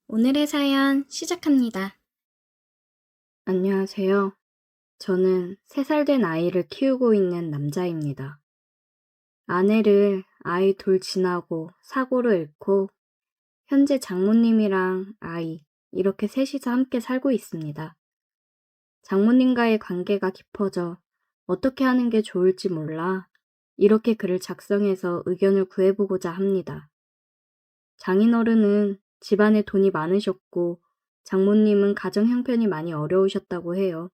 오늘의 사연 시작합니다. 안녕하세요. 저는 3살 된 아이를 키우고 있는 남자입니다. 아내를 아이 둘 지나고 사고로 잃고 현재 장모님이랑 아이 이렇게 셋이서 함께 살고 있습니다. 장모님과의 관계가 깊어져 어떻게 하는 게 좋을지 몰라 이렇게 글을 작성해서 의견을 구해보고자 합니다. 장인어른은 집안에 돈이 많으셨고 장모님은 가정 형편이 많이 어려우셨다고 해요.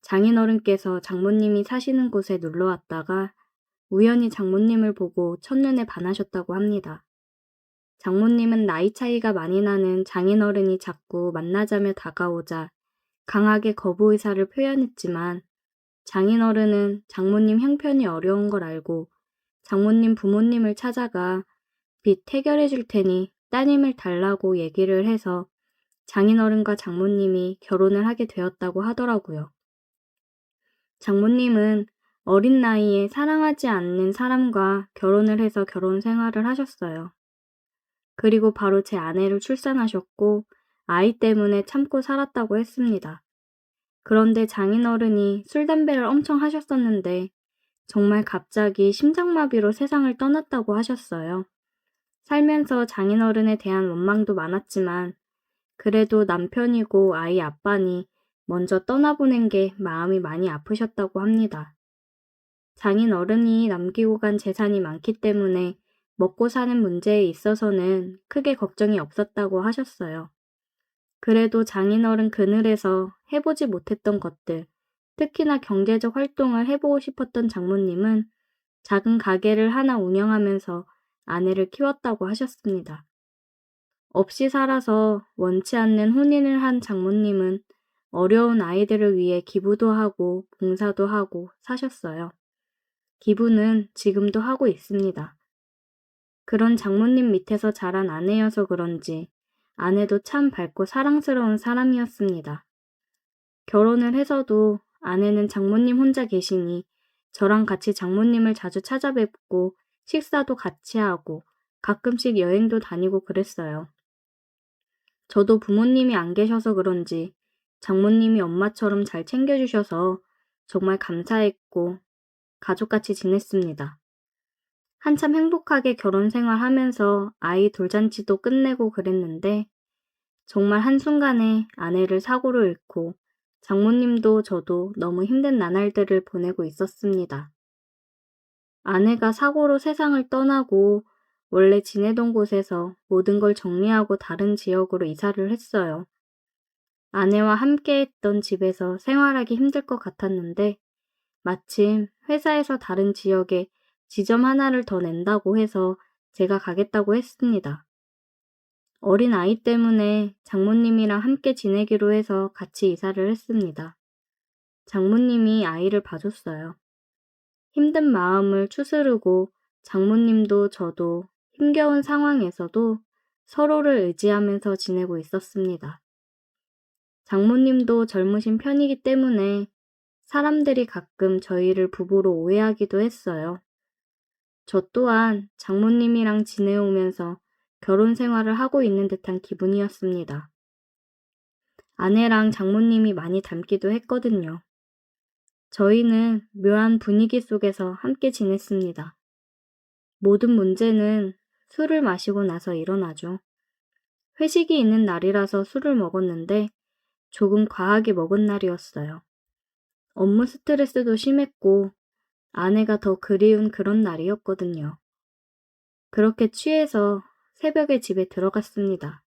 장인어른께서 장모님이 사시는 곳에 놀러 왔다가 우연히 장모님을 보고 첫눈에 반하셨다고 합니다. 장모님은 나이 차이가 많이 나는 장인어른이 자꾸 만나자며 다가오자 강하게 거부 의사를 표현했지만 장인어른은 장모님 형편이 어려운 걸 알고 장모님 부모님을 찾아가 빚 해결해 줄 테니 따님을 달라고 얘기를 해서 장인어른과 장모님이 결혼을 하게 되었다고 하더라고요. 장모님은 어린 나이에 사랑하지 않는 사람과 결혼을 해서 결혼 생활을 하셨어요. 그리고 바로 제 아내를 출산하셨고 아이 때문에 참고 살았다고 했습니다. 그런데 장인어른이 술, 담배를 엄청 하셨었는데 정말 갑자기 심장마비로 세상을 떠났다고 하셨어요. 살면서 장인어른에 대한 원망도 많았지만 그래도 남편이고 아이 아빠니 먼저 떠나보낸 게 마음이 많이 아프셨다고 합니다. 장인어른이 남기고 간 재산이 많기 때문에 먹고 사는 문제에 있어서는 크게 걱정이 없었다고 하셨어요. 그래도 장인어른 그늘에서 해보지 못했던 것들, 특히나 경제적 활동을 해보고 싶었던 장모님은 작은 가게를 하나 운영하면서 아내를 키웠다고 하셨습니다. 없이 살아서 원치 않는 혼인을 한 장모님은 어려운 아이들을 위해 기부도 하고 봉사도 하고 사셨어요. 기부는 지금도 하고 있습니다. 그런 장모님 밑에서 자란 아내여서 그런지 아내도 참 밝고 사랑스러운 사람이었습니다. 결혼을 해서도 아내는 장모님 혼자 계시니 저랑 같이 장모님을 자주 찾아뵙고 식사도 같이 하고 가끔씩 여행도 다니고 그랬어요. 저도 부모님이 안 계셔서 그런지 장모님이 엄마처럼 잘 챙겨주셔서 정말 감사했고 가족같이 지냈습니다. 한참 행복하게 결혼 생활하면서 아이 돌잔치도 끝내고 그랬는데 정말 한순간에 아내를 사고로 잃고 장모님도 저도 너무 힘든 나날들을 보내고 있었습니다. 아내가 사고로 세상을 떠나고 원래 지내던 곳에서 모든 걸 정리하고 다른 지역으로 이사를 했어요. 아내와 함께 했던 집에서 생활하기 힘들 것 같았는데 마침 회사에서 다른 지역에 지점 하나를 더 낸다고 해서 제가 가겠다고 했습니다. 어린 아이 때문에 장모님이랑 함께 지내기로 해서 같이 이사를 했습니다. 장모님이 아이를 봐줬어요. 힘든 마음을 추스르고 장모님도 저도 힘겨운 상황에서도 서로를 의지하면서 지내고 있었습니다. 장모님도 젊으신 편이기 때문에 사람들이 가끔 저희를 부부로 오해하기도 했어요. 저 또한 장모님이랑 지내오면서 결혼 생활을 하고 있는 듯한 기분이었습니다. 아내랑 장모님이 많이 닮기도 했거든요. 저희는 묘한 분위기 속에서 함께 지냈습니다. 모든 문제는 술을 마시고 나서 일어나죠. 회식이 있는 날이라서 술을 먹었는데 조금 과하게 먹은 날이었어요. 업무 스트레스도 심했고 아내가 더 그리운 그런 날이었거든요. 그렇게 취해서 새벽에 집에 들어갔습니다.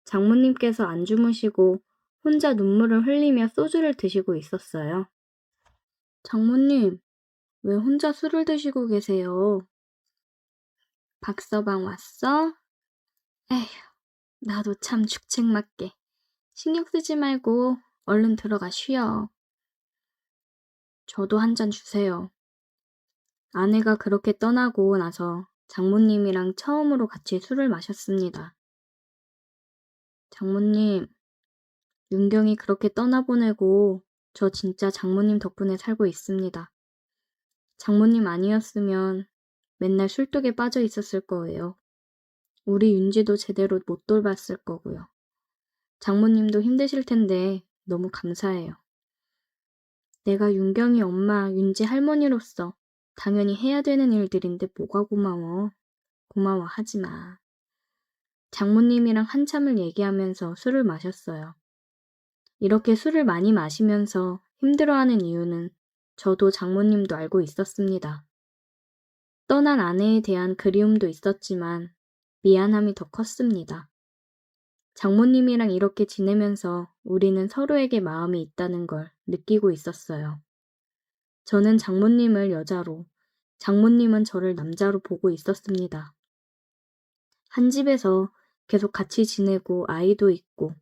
장모님께서 안 주무시고 혼자 눈물을 흘리며 소주를 드시고 있었어요. 장모님, 왜 혼자 술을 드시고 계세요? 박서방 왔어? 에휴, 나도 참 죽책맞게. 신경 쓰지 말고 얼른 들어가 쉬어. 저도 한 잔 주세요. 아내가 그렇게 떠나고 나서 장모님이랑 처음으로 같이 술을 마셨습니다. 장모님, 윤경이 그렇게 떠나보내고 저 진짜 장모님 덕분에 살고 있습니다. 장모님 아니었으면 맨날 술독에 빠져 있었을 거예요. 우리 윤지도 제대로 못 돌봤을 거고요. 장모님도 힘드실 텐데 너무 감사해요. 내가 윤경이 엄마, 윤지 할머니로서 당연히 해야 되는 일들인데 뭐가 고마워. 고마워하지 마. 장모님이랑 한참을 얘기하면서 술을 마셨어요. 이렇게 술을 많이 마시면서 힘들어하는 이유는 저도 장모님도 알고 있었습니다. 떠난 아내에 대한 그리움도 있었지만 미안함이 더 컸습니다. 장모님이랑 이렇게 지내면서 우리는 서로에게 마음이 있다는 걸 느끼고 있었어요. 저는 장모님을 여자로, 장모님은 저를 남자로 보고 있었습니다. 한 집에서 계속 같이 지내고 아이도 있고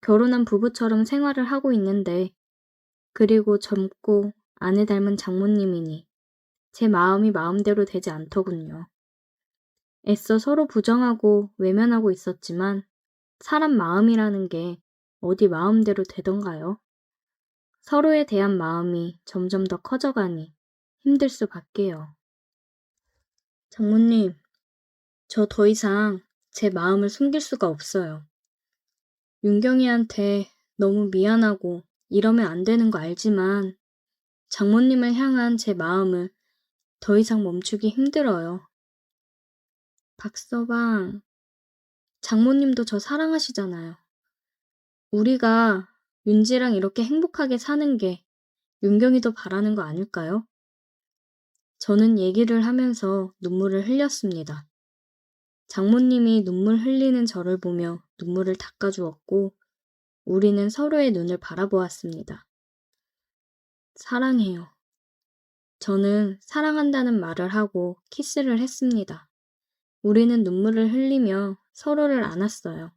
결혼한 부부처럼 생활을 하고 있는데 그리고 젊고 아내 닮은 장모님이니 제 마음이 마음대로 되지 않더군요. 애써 서로 부정하고 외면하고 있었지만 사람 마음이라는 게 어디 마음대로 되던가요? 서로에 대한 마음이 점점 더 커져가니 힘들 수밖에요. 장모님, 저 더 이상 제 마음을 숨길 수가 없어요. 윤경이한테 너무 미안하고 이러면 안 되는 거 알지만 장모님을 향한 제 마음을 더 이상 멈추기 힘들어요. 박서방, 장모님도 저 사랑하시잖아요. 우리가 윤지랑 이렇게 행복하게 사는 게 윤경이도 바라는 거 아닐까요? 저는 얘기를 하면서 눈물을 흘렸습니다. 장모님이 눈물 흘리는 저를 보며 눈물을 닦아주었고 우리는 서로의 눈을 바라보았습니다. 사랑해요. 저는 사랑한다는 말을 하고 키스를 했습니다. 우리는 눈물을 흘리며 서로를 안았어요.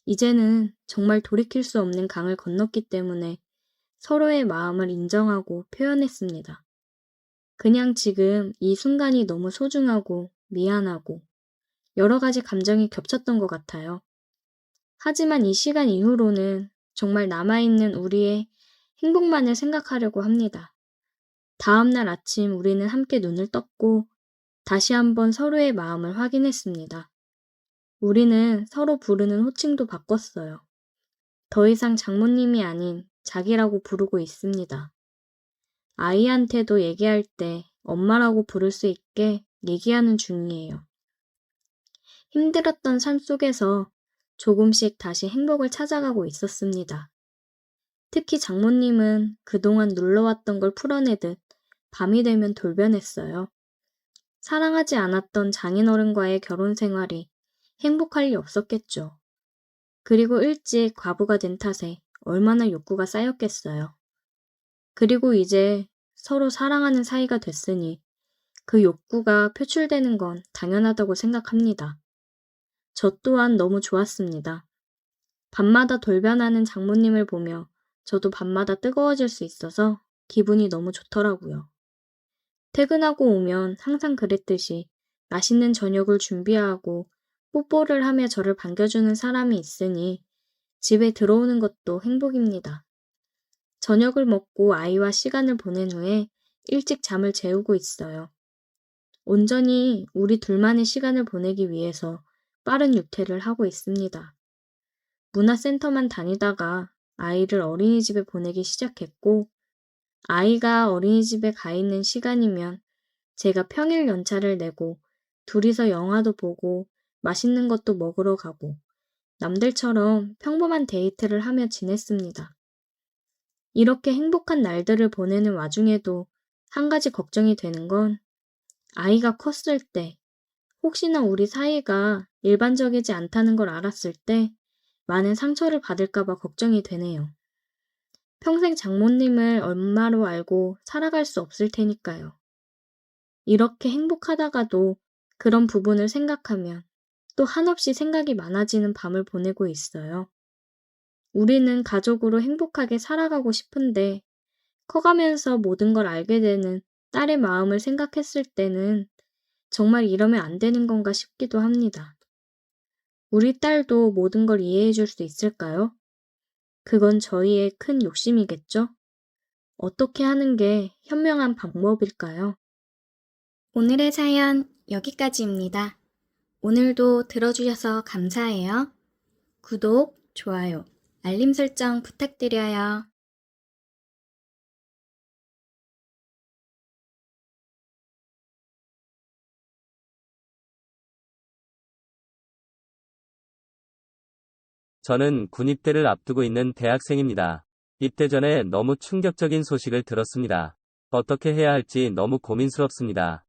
이제는 정말 돌이킬 수 없는 강을 건넜기 때문에 서로의 마음을 인정하고 표현했습니다. 그냥 지금 이 순간이 너무 소중하고 미안하고 여러 가지 감정이 겹쳤던 것 같아요. 하지만 이 시간 이후로는 정말 남아있는 우리의 행복만을 생각하려고 합니다. 다음날 아침 우리는 함께 눈을 떴고 다시 한번 서로의 마음을 확인했습니다. 우리는 서로 부르는 호칭도 바꿨어요. 더 이상 장모님이 아닌 자기라고 부르고 있습니다. 아이한테도 얘기할 때 엄마라고 부를 수 있게 얘기하는 중이에요. 힘들었던 삶 속에서 조금씩 다시 행복을 찾아가고 있었습니다. 특히 장모님은 그동안 눌러왔던 걸 풀어내듯 밤이 되면 돌변했어요. 사랑하지 않았던 장인어른과의 결혼 생활이 행복할 리 없었겠죠. 그리고 일찍 과부가 된 탓에 얼마나 욕구가 쌓였겠어요. 그리고 이제 서로 사랑하는 사이가 됐으니 그 욕구가 표출되는 건 당연하다고 생각합니다. 저 또한 너무 좋았습니다. 밤마다 돌변하는 장모님을 보며 저도 밤마다 뜨거워질 수 있어서 기분이 너무 좋더라고요. 퇴근하고 오면 항상 그랬듯이 맛있는 저녁을 준비하고 뽀뽀를 하며 저를 반겨주는 사람이 있으니 집에 들어오는 것도 행복입니다. 저녁을 먹고 아이와 시간을 보낸 후에 일찍 잠을 재우고 있어요. 온전히 우리 둘만의 시간을 보내기 위해서 빠른 육퇴를 하고 있습니다. 문화센터만 다니다가 아이를 어린이집에 보내기 시작했고 아이가 어린이집에 가 있는 시간이면 제가 평일 연차를 내고 둘이서 영화도 보고 맛있는 것도 먹으러 가고 남들처럼 평범한 데이트를 하며 지냈습니다. 이렇게 행복한 날들을 보내는 와중에도 한 가지 걱정이 되는 건 아이가 컸을 때 혹시나 우리 사이가 일반적이지 않다는 걸 알았을 때 많은 상처를 받을까봐 걱정이 되네요. 평생 장모님을 엄마로 알고 살아갈 수 없을 테니까요. 이렇게 행복하다가도 그런 부분을 생각하면 또 한없이 생각이 많아지는 밤을 보내고 있어요. 우리는 가족으로 행복하게 살아가고 싶은데 커가면서 모든 걸 알게 되는 딸의 마음을 생각했을 때는 정말 이러면 안 되는 건가 싶기도 합니다. 우리 딸도 모든 걸 이해해 줄 수 있을까요? 그건 저희의 큰 욕심이겠죠? 어떻게 하는 게 현명한 방법일까요? 오늘의 사연 여기까지입니다. 오늘도 들어주셔서 감사해요. 구독, 좋아요, 알림 설정 부탁드려요. 저는 군입대를 앞두고 있는 대학생입니다. 입대 전에 너무 충격적인 소식을 들었습니다. 어떻게 해야 할지 너무 고민스럽습니다.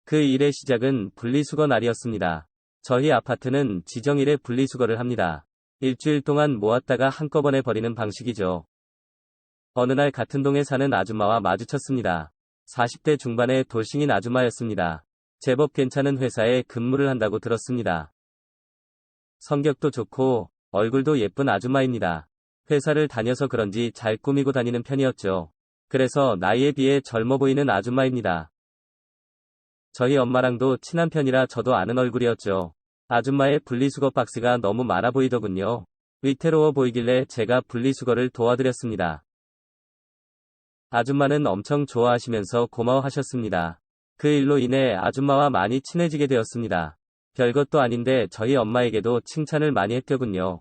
그 일의 시작은 분리수거 날이었습니다. 저희 아파트는 지정일에 분리수거를 합니다. 일주일 동안 모았다가 한꺼번에 버리는 방식이죠. 어느 날 같은 동에 사는 아줌마와 마주쳤습니다. 40대 중반의 돌싱인 아줌마였습니다. 제법 괜찮은 회사에 근무를 한다고 들었습니다. 성격도 좋고 얼굴도 예쁜 아줌마입니다. 회사를 다녀서 그런지 잘 꾸미고 다니는 편이었죠. 그래서 나이에 비해 젊어 보이는 아줌마입니다. 저희 엄마랑도 친한 편이라 저도 아는 얼굴이었죠. 아줌마의 분리수거 박스가 너무 많아 보이더군요. 위태로워 보이길래 제가 분리수거를 도와드렸습니다. 아줌마는 엄청 좋아하시면서 고마워하셨습니다. 그 일로 인해 아줌마와 많이 친해지게 되었습니다. 별것도 아닌데 저희 엄마에게도 칭찬을 많이 했더군요.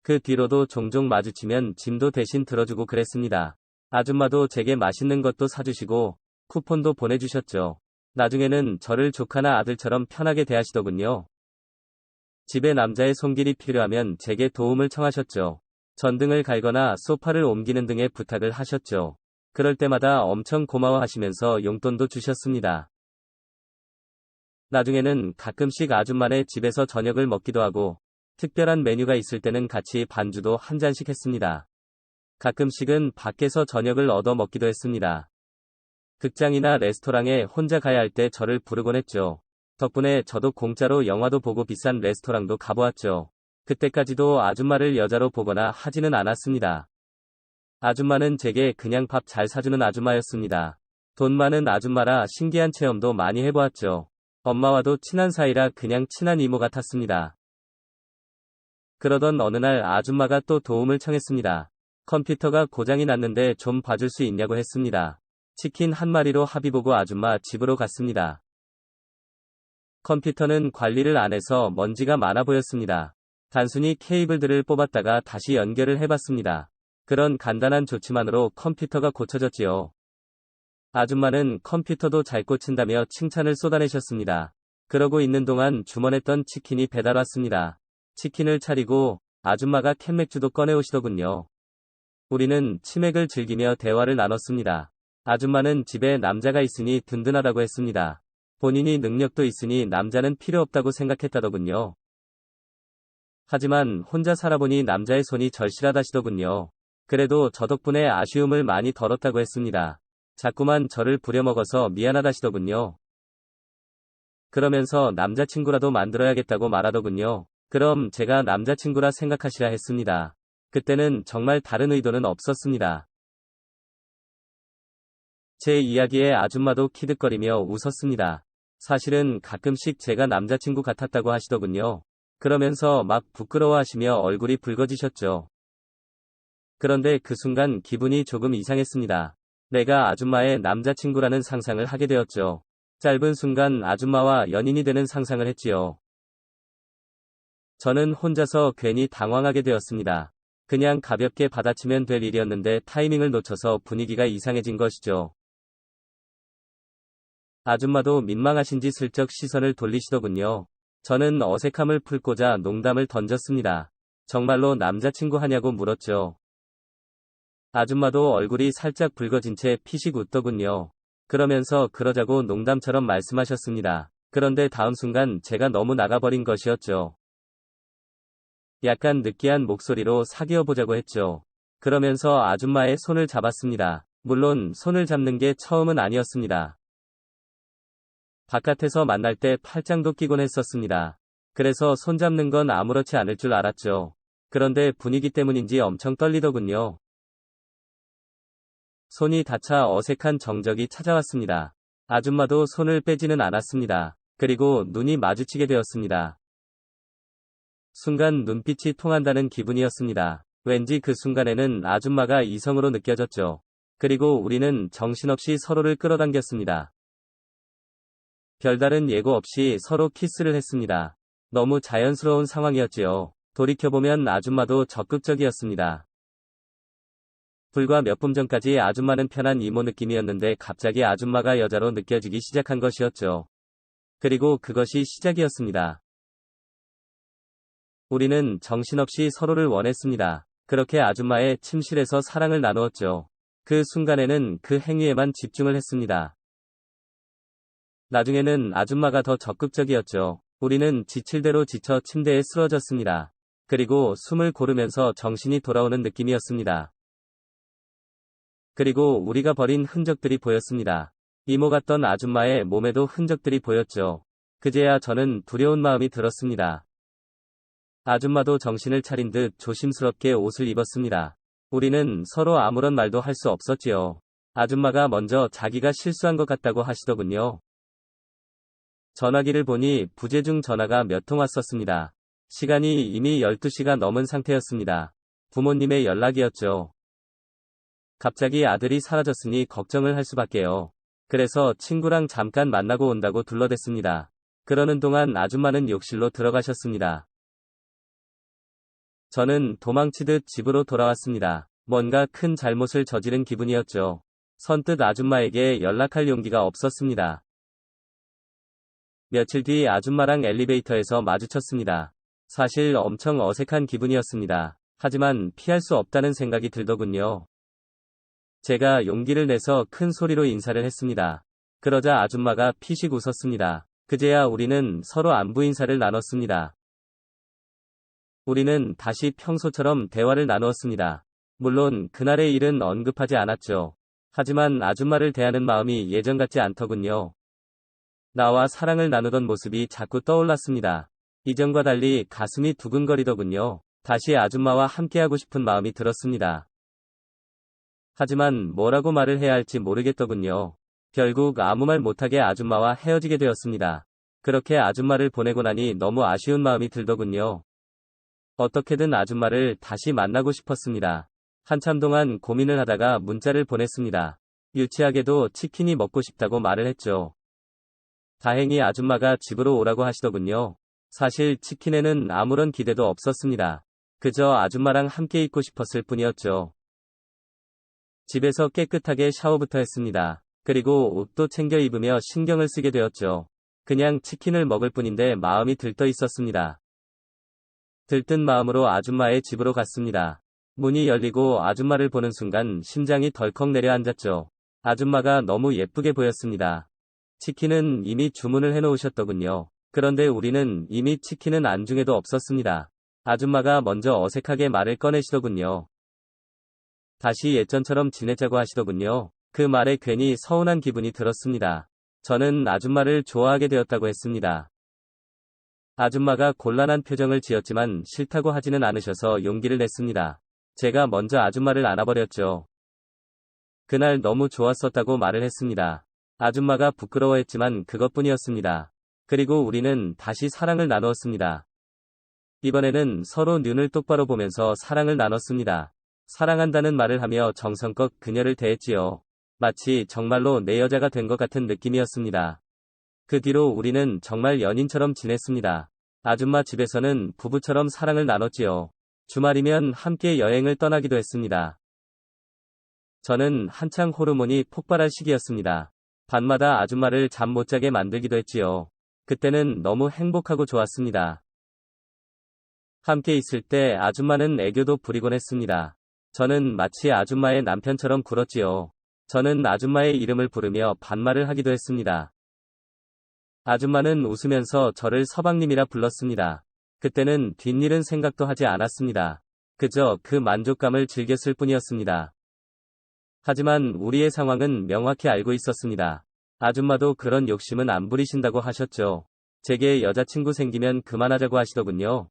그 뒤로도 종종 마주치면 짐도 대신 들어주고 그랬습니다. 아줌마도 제게 맛있는 것도 사주시고 쿠폰도 보내주셨죠. 나중에는 저를 조카나 아들처럼 편하게 대하시더군요. 집에 남자의 손길이 필요하면 제게 도움을 청하셨죠. 전등을 갈거나 소파를 옮기는 등의 부탁을 하셨죠. 그럴 때마다 엄청 고마워하시면서 용돈도 주셨습니다. 나중에는 가끔씩 아줌마네 집에서 저녁을 먹기도 하고 특별한 메뉴가 있을 때는 같이 반주도 한 잔씩 했습니다. 가끔씩은 밖에서 저녁을 얻어 먹기도 했습니다. 극장이나 레스토랑에 혼자 가야 할 때 저를 부르곤 했죠. 덕분에 저도 공짜로 영화도 보고 비싼 레스토랑도 가보았죠. 그때까지도 아줌마를 여자로 보거나 하지는 않았습니다. 아줌마는 제게 그냥 밥 잘 사주는 아줌마였습니다. 돈 많은 아줌마라 신기한 체험도 많이 해보았죠. 엄마와도 친한 사이라 그냥 친한 이모 같았습니다. 그러던 어느 날 아줌마가 또 도움을 청했습니다. 컴퓨터가 고장이 났는데 좀 봐줄 수 있냐고 했습니다. 치킨 한 마리로 합의 보고 아줌마 집으로 갔습니다. 컴퓨터는 관리를 안 해서 먼지가 많아 보였습니다. 단순히 케이블들을 뽑았다가 다시 연결을 해봤습니다. 그런 간단한 조치만으로 컴퓨터가 고쳐졌지요. 아줌마는 컴퓨터도 잘 고친다며 칭찬을 쏟아내셨습니다. 그러고 있는 동안 주문했던 치킨이 배달 왔습니다. 치킨을 차리고 아줌마가 캔맥주도 꺼내오시더군요. 우리는 치맥을 즐기며 대화를 나눴습니다. 아줌마는 집에 남자가 있으니 든든하다고 했습니다. 본인이 능력도 있으니 남자는 필요 없다고 생각했다더군요. 하지만 혼자 살아보니 남자의 손이 절실하다시더군요. 그래도 저 덕분에 아쉬움을 많이 덜었다고 했습니다. 자꾸만 저를 부려먹어서 미안하다시더군요. 그러면서 남자친구라도 만들어야겠다고 말하더군요. 그럼 제가 남자친구라 생각하시라 했습니다. 그때는 정말 다른 의도는 없었습니다. 제 이야기에 아줌마도 키득거리며 웃었습니다. 사실은 가끔씩 제가 남자친구 같았다고 하시더군요. 그러면서 막 부끄러워하시며 얼굴이 붉어지셨죠. 그런데 그 순간 기분이 조금 이상했습니다. 내가 아줌마의 남자친구라는 상상을 하게 되었죠. 짧은 순간 아줌마와 연인이 되는 상상을 했지요. 저는 혼자서 괜히 당황하게 되었습니다. 그냥 가볍게 받아치면 될 일이었는데 타이밍을 놓쳐서 분위기가 이상해진 것이죠. 아줌마도 민망하신지 슬쩍 시선을 돌리시더군요. 저는 어색함을 풀고자 농담을 던졌습니다. 정말로 남자친구 하냐고 물었죠. 아줌마도 얼굴이 살짝 붉어진 채 피식 웃더군요. 그러면서 그러자고 농담처럼 말씀하셨습니다. 그런데 다음 순간 제가 너무 나가버린 것이었죠. 약간 느끼한 목소리로 사귀어보자고 했죠. 그러면서 아줌마의 손을 잡았습니다. 물론 손을 잡는 게 처음은 아니었습니다. 바깥에서 만날 때 팔짱도 끼곤 했었습니다. 그래서 손잡는 건 아무렇지 않을 줄 알았죠. 그런데 분위기 때문인지 엄청 떨리더군요. 손이 닿자 어색한 정적이 찾아왔습니다. 아줌마도 손을 빼지는 않았습니다. 그리고 눈이 마주치게 되었습니다. 순간 눈빛이 통한다는 기분이었습니다. 왠지 그 순간에는 아줌마가 이성으로 느껴졌죠. 그리고 우리는 정신없이 서로를 끌어당겼습니다. 별다른 예고 없이 서로 키스를 했습니다. 너무 자연스러운 상황이었지요. 돌이켜보면 아줌마도 적극적이었습니다. 불과 몇 분 전까지 아줌마는 편한 이모 느낌이었는데 갑자기 아줌마가 여자로 느껴지기 시작한 것이었죠. 그리고 그것이 시작이었습니다. 우리는 정신없이 서로를 원했습니다. 그렇게 아줌마의 침실에서 사랑을 나누었죠. 그 순간에는 그 행위에만 집중을 했습니다. 나중에는 아줌마가 더 적극적이었죠. 우리는 지칠 대로 지쳐 침대에 쓰러졌습니다. 그리고 숨을 고르면서 정신이 돌아오는 느낌이었습니다. 그리고 우리가 버린 흔적들이 보였습니다. 이모 같던 아줌마의 몸에도 흔적들이 보였죠. 그제야 저는 두려운 마음이 들었습니다. 아줌마도 정신을 차린 듯 조심스럽게 옷을 입었습니다. 우리는 서로 아무런 말도 할 수 없었지요. 아줌마가 먼저 자기가 실수한 것 같다고 하시더군요. 전화기를 보니 부재중 전화가 몇 통 왔었습니다. 시간이 이미 12시가 넘은 상태였습니다. 부모님의 연락이었죠. 갑자기 아들이 사라졌으니 걱정을 할 수밖에요. 그래서 친구랑 잠깐 만나고 온다고 둘러댔습니다. 그러는 동안 아줌마는 욕실로 들어가셨습니다. 저는 도망치듯 집으로 돌아왔습니다. 뭔가 큰 잘못을 저지른 기분이었죠. 선뜻 아줌마에게 연락할 용기가 없었습니다. 며칠 뒤 아줌마랑 엘리베이터에서 마주쳤습니다. 사실 엄청 어색한 기분이었습니다. 하지만 피할 수 없다는 생각이 들더군요. 제가 용기를 내서 큰 소리로 인사를 했습니다. 그러자 아줌마가 피식 웃었습니다. 그제야 우리는 서로 안부 인사를 나눴습니다. 우리는 다시 평소처럼 대화를 나누었습니다. 물론 그날의 일은 언급하지 않았죠. 하지만 아줌마를 대하는 마음이 예전 같지 않더군요. 나와 사랑을 나누던 모습이 자꾸 떠올랐습니다. 이전과 달리 가슴이 두근거리더군요. 다시 아줌마와 함께하고 싶은 마음이 들었습니다. 하지만 뭐라고 말을 해야 할지 모르겠더군요. 결국 아무 말 못하게 아줌마와 헤어지게 되었습니다. 그렇게 아줌마를 보내고 나니 너무 아쉬운 마음이 들더군요. 어떻게든 아줌마를 다시 만나고 싶었습니다. 한참 동안 고민을 하다가 문자를 보냈습니다. 유치하게도 치킨이 먹고 싶다고 말을 했죠. 다행히 아줌마가 집으로 오라고 하시더군요. 사실 치킨에는 아무런 기대도 없었습니다. 그저 아줌마랑 함께 있고 싶었을 뿐이었죠. 집에서 깨끗하게 샤워부터 했습니다. 그리고 옷도 챙겨 입으며 신경을 쓰게 되었죠. 그냥 치킨을 먹을 뿐인데 마음이 들떠 있었습니다. 들뜬 마음으로 아줌마의 집으로 갔습니다. 문이 열리고 아줌마를 보는 순간 심장이 덜컥 내려앉았죠. 아줌마가 너무 예쁘게 보였습니다. 치킨은 이미 주문을 해놓으셨더군요. 그런데 우리는 이미 치킨은 안중에도 없었습니다. 아줌마가 먼저 어색하게 말을 꺼내시더군요. 다시 예전처럼 지내자고 하시더군요. 그 말에 괜히 서운한 기분이 들었습니다. 저는 아줌마를 좋아하게 되었다고 했습니다. 아줌마가 곤란한 표정을 지었지만 싫다고 하지는 않으셔서 용기를 냈습니다. 제가 먼저 아줌마를 안아버렸죠. 그날 너무 좋았었다고 말을 했습니다. 아줌마가 부끄러워했지만 그것뿐이었습니다. 그리고 우리는 다시 사랑을 나누었습니다. 이번에는 서로 눈을 똑바로 보면서 사랑을 나눴습니다. 사랑한다는 말을 하며 정성껏 그녀를 대했지요. 마치 정말로 내 여자가 된 것 같은 느낌이었습니다. 그 뒤로 우리는 정말 연인처럼 지냈습니다. 아줌마 집에서는 부부처럼 사랑을 나눴지요. 주말이면 함께 여행을 떠나기도 했습니다. 저는 한창 호르몬이 폭발할 시기였습니다. 밤마다 아줌마를 잠 못 자게 만들기도 했지요. 그때는 너무 행복하고 좋았습니다. 함께 있을 때 아줌마는 애교도 부리곤 했습니다. 저는 마치 아줌마의 남편처럼 굴었지요. 저는 아줌마의 이름을 부르며 반말을 하기도 했습니다. 아줌마는 웃으면서 저를 서방님이라 불렀습니다. 그때는 뒷일은 생각도 하지 않았습니다. 그저 그 만족감을 즐겼을 뿐이었습니다. 하지만 우리의 상황은 명확히 알고 있었습니다. 아줌마도 그런 욕심은 안 부리신다고 하셨죠. 제게 여자친구 생기면 그만하자고 하시더군요.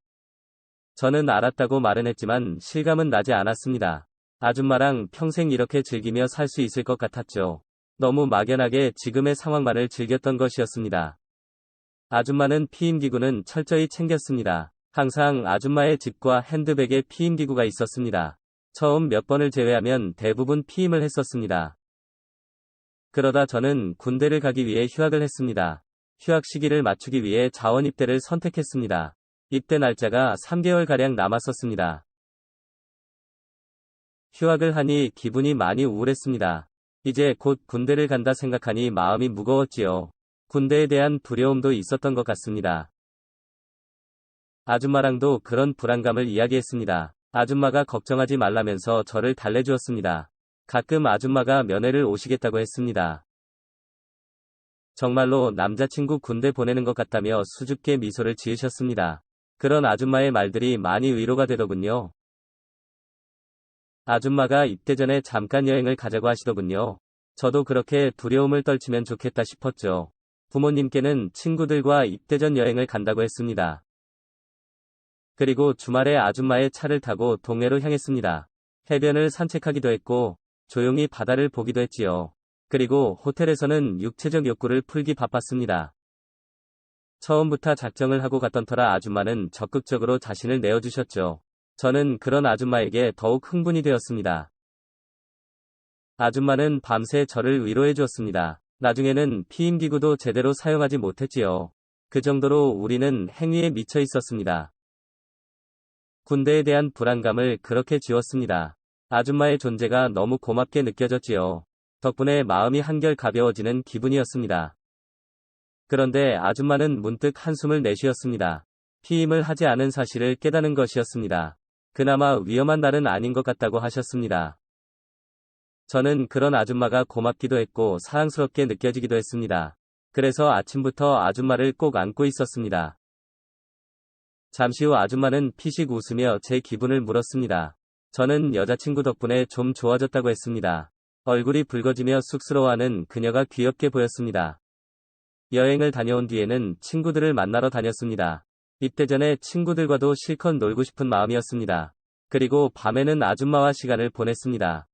저는 알았다고 말은 했지만 실감은 나지 않았습니다. 아줌마랑 평생 이렇게 즐기며 살 수 있을 것 같았죠. 너무 막연하게 지금의 상황만을 즐겼던 것이었습니다. 아줌마는 피임기구는 철저히 챙겼습니다. 항상 아줌마의 집과 핸드백에 피임기구가 있었습니다. 처음 몇 번을 제외하면 대부분 피임을 했었습니다. 그러다 저는 군대를 가기 위해 휴학을 했습니다. 휴학 시기를 맞추기 위해 자원 입대를 선택했습니다. 입대 날짜가 3개월가량 남았었습니다. 휴학을 하니 기분이 많이 우울했습니다. 이제 곧 군대를 간다 생각하니 마음이 무거웠지요. 군대에 대한 두려움도 있었던 것 같습니다. 아줌마랑도 그런 불안감을 이야기했습니다. 아줌마가 걱정하지 말라면서 저를 달래주었습니다. 가끔 아줌마가 면회를 오시겠다고 했습니다. 정말로 남자친구 군대 보내는 것 같다며 수줍게 미소를 지으셨습니다. 그런 아줌마의 말들이 많이 위로가 되더군요. 아줌마가 입대 전에 잠깐 여행을 가자고 하시더군요. 저도 그렇게 두려움을 떨치면 좋겠다 싶었죠. 부모님께는 친구들과 입대 전 여행을 간다고 했습니다. 그리고 주말에 아줌마의 차를 타고 동해로 향했습니다. 해변을 산책하기도 했고 조용히 바다를 보기도 했지요. 그리고 호텔에서는 육체적 욕구를 풀기 바빴습니다. 처음부터 작정을 하고 갔던 터라 아줌마는 적극적으로 자신을 내어주셨죠. 저는 그런 아줌마에게 더욱 흥분이 되었습니다. 아줌마는 밤새 저를 위로해 주었습니다. 나중에는 피임기구도 제대로 사용하지 못했지요. 그 정도로 우리는 행위에 미쳐 있었습니다. 군대에 대한 불안감을 그렇게 지웠습니다. 아줌마의 존재가 너무 고맙게 느껴졌지요. 덕분에 마음이 한결 가벼워지는 기분이었습니다. 그런데 아줌마는 문득 한숨을 내쉬었습니다. 피임을 하지 않은 사실을 깨닫는 것이었습니다. 그나마 위험한 날은 아닌 것 같다고 하셨습니다. 저는 그런 아줌마가 고맙기도 했고 사랑스럽게 느껴지기도 했습니다. 그래서 아침부터 아줌마를 꼭 안고 있었습니다. 잠시 후 아줌마는 피식 웃으며 제 기분을 물었습니다. 저는 여자친구 덕분에 좀 좋아졌다고 했습니다. 얼굴이 붉어지며 쑥스러워하는 그녀가 귀엽게 보였습니다. 여행을 다녀온 뒤에는 친구들을 만나러 다녔습니다. 입대 전에 친구들과도 실컷 놀고 싶은 마음이었습니다. 그리고 밤에는 아줌마와 시간을 보냈습니다.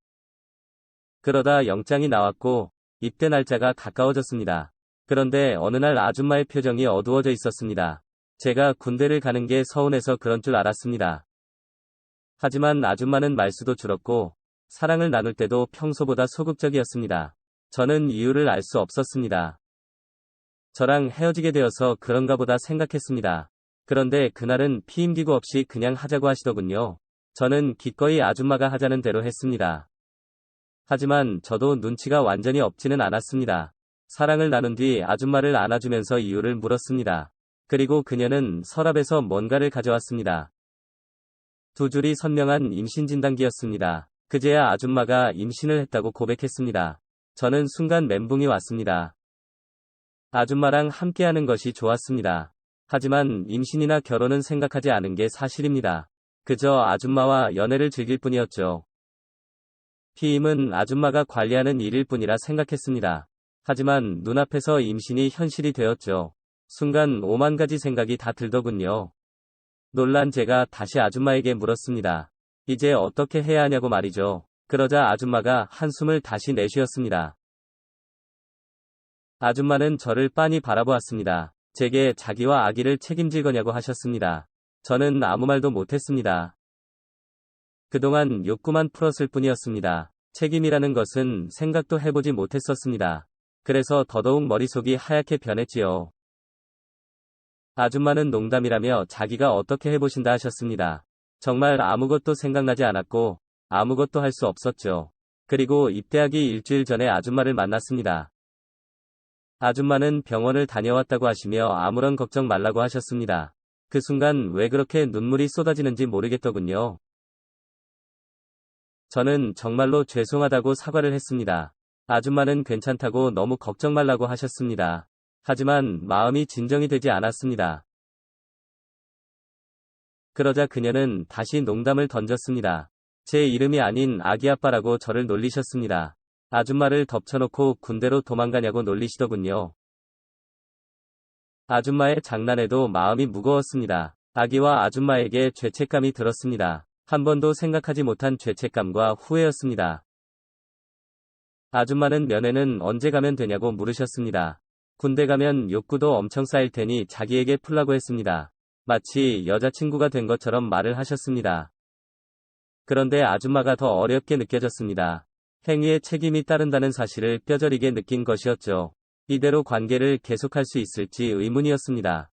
그러다 영장이 나왔고 입대 날짜가 가까워졌습니다. 그런데 어느 날 아줌마의 표정이 어두워져 있었습니다. 제가 군대를 가는 게 서운해서 그런 줄 알았습니다. 하지만 아줌마는 말수도 줄었고 사랑을 나눌 때도 평소보다 소극적이었습니다. 저는 이유를 알 수 없었습니다. 저랑 헤어지게 되어서 그런가 보다 생각했습니다. 그런데 그날은 피임기구 없이 그냥 하자고 하시더군요. 저는 기꺼이 아줌마가 하자는 대로 했습니다. 하지만 저도 눈치가 완전히 없지는 않았습니다. 사랑을 나눈 뒤 아줌마를 안아주면서 이유를 물었습니다. 그리고 그녀는 서랍에서 뭔가를 가져왔습니다. 두 줄이 선명한 임신 진단기였습니다. 그제야 아줌마가 임신을 했다고 고백했습니다. 저는 순간 멘붕이 왔습니다. 아줌마랑 함께하는 것이 좋았습니다. 하지만 임신이나 결혼은 생각하지 않은 게 사실입니다. 그저 아줌마와 연애를 즐길 뿐이었죠. 피임은 아줌마가 관리하는 일일 뿐이라 생각했습니다. 하지만 눈앞에서 임신이 현실이 되었죠. 순간 5만 가지 생각이 다 들더군요. 놀란 제가 다시 아줌마에게 물었습니다. 이제 어떻게 해야 하냐고 말이죠. 그러자 아줌마가 한숨을 다시 내쉬었습니다. 아줌마는 저를 빤히 바라보았습니다. 제게 자기와 아기를 책임질 거냐고 하셨습니다. 저는 아무 말도 못했습니다. 그동안 욕구만 풀었을 뿐이었습니다. 책임이라는 것은 생각도 해보지 못했었습니다. 그래서 더더욱 머릿속이 하얗게 변했지요. 아줌마는 농담이라며 자기가 어떻게 해보신다 하셨습니다. 정말 아무것도 생각나지 않았고 아무것도 할 수 없었죠. 그리고 입대하기 일주일 전에 아줌마를 만났습니다. 아줌마는 병원을 다녀왔다고 하시며 아무런 걱정 말라고 하셨습니다. 그 순간 왜 그렇게 눈물이 쏟아지는지 모르겠더군요. 저는 정말로 죄송하다고 사과를 했습니다. 아줌마는 괜찮다고 너무 걱정 말라고 하셨습니다. 하지만 마음이 진정이 되지 않았습니다. 그러자 그녀는 다시 농담을 던졌습니다. 제 이름이 아닌 아기 아빠라고 저를 놀리셨습니다. 아줌마를 덮쳐놓고 군대로 도망가냐고 놀리시더군요. 아줌마의 장난에도 마음이 무거웠습니다. 아기와 아줌마에게 죄책감이 들었습니다. 한 번도 생각하지 못한 죄책감과 후회였습니다. 아줌마는 면회는 언제 가면 되냐고 물으셨습니다. 군대 가면 욕구도 엄청 쌓일 테니 자기에게 풀라고 했습니다. 마치 여자친구가 된 것처럼 말을 하셨습니다. 그런데 아줌마가 더 어렵게 느껴졌습니다. 행위에 책임이 따른다는 사실을 뼈저리게 느낀 것이었죠. 이대로 관계를 계속할 수 있을지 의문이었습니다.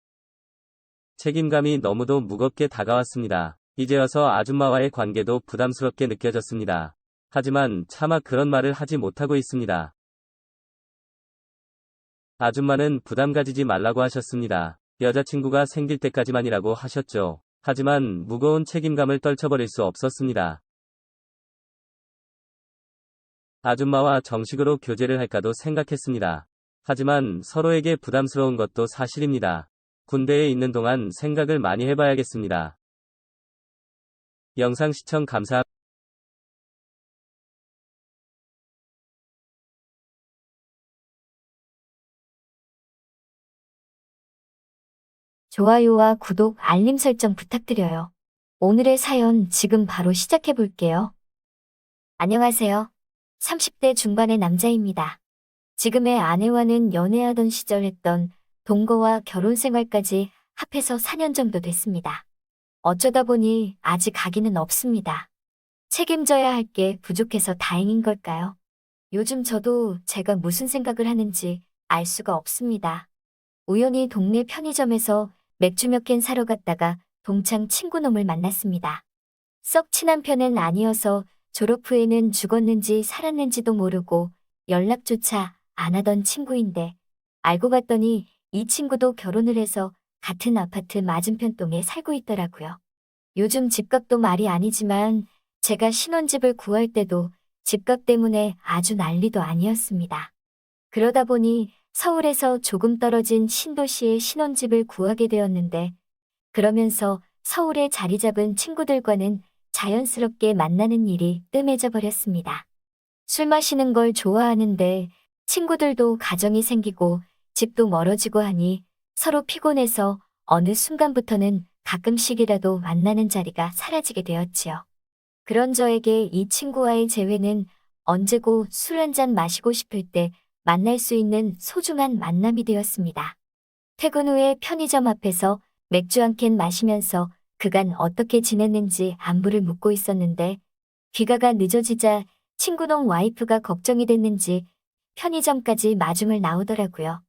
책임감이 너무도 무겁게 다가왔습니다. 이제 와서 아줌마와의 관계도 부담스럽게 느껴졌습니다. 하지만 차마 그런 말을 하지 못하고 있습니다. 아줌마는 부담 가지지 말라고 하셨습니다. 여자친구가 생길 때까지만이라고 하셨죠. 하지만 무거운 책임감을 떨쳐버릴 수 없었습니다. 아줌마와 정식으로 교제를 할까도 생각했습니다. 하지만 서로에게 부담스러운 것도 사실입니다. 군대에 있는 동안 생각을 많이 해봐야겠습니다. 영상 시청 감사합니다. 좋아요와 구독, 알림 설정 부탁드려요. 오늘의 사연 지금 바로 시작해 볼게요. 안녕하세요. 30대 중반의 남자입니다. 지금의 아내와는 연애하던 시절 했던 동거와 결혼 생활까지 합해서 4년 정도 됐습니다. 어쩌다 보니 아직 아기는 없습니다. 책임져야 할 게 부족해서 다행인 걸까요? 요즘 저도 제가 무슨 생각을 하는지 알 수가 없습니다. 우연히 동네 편의점에서 맥주 몇 캔 사러 갔다가 동창 친구놈을 만났습니다. 썩 친한 편은 아니어서 졸업 후에는 죽었는지 살았는지도 모르고 연락조차 안 하던 친구인데 알고 봤더니 이 친구도 결혼을 해서 같은 아파트 맞은편 동에 살고 있더라고요. 요즘 집값도 말이 아니지만 제가 신혼집을 구할 때도 집값 때문에 아주 난리도 아니었습니다. 그러다 보니 서울에서 조금 떨어진 신도시에 신혼집을 구하게 되었는데 그러면서 서울에 자리 잡은 친구들과는 자연스럽게 만나는 일이 뜸해져 버렸습니다. 술 마시는 걸 좋아하는데 친구들도 가정이 생기고 집도 멀어지고 하니 서로 피곤해서 어느 순간부터는 가끔씩이라도 만나는 자리가 사라지게 되었지요. 그런 저에게 이 친구와의 재회는 언제고 술 한잔 마시고 싶을 때 만날 수 있는 소중한 만남이 되었습니다. 퇴근 후에 편의점 앞에서 맥주 한 캔 마시면서 그간 어떻게 지냈는지 안부를 묻고 있었는데 귀가가 늦어지자 친구놈 와이프가 걱정이 됐는지 편의점까지 마중을 나오더라고요.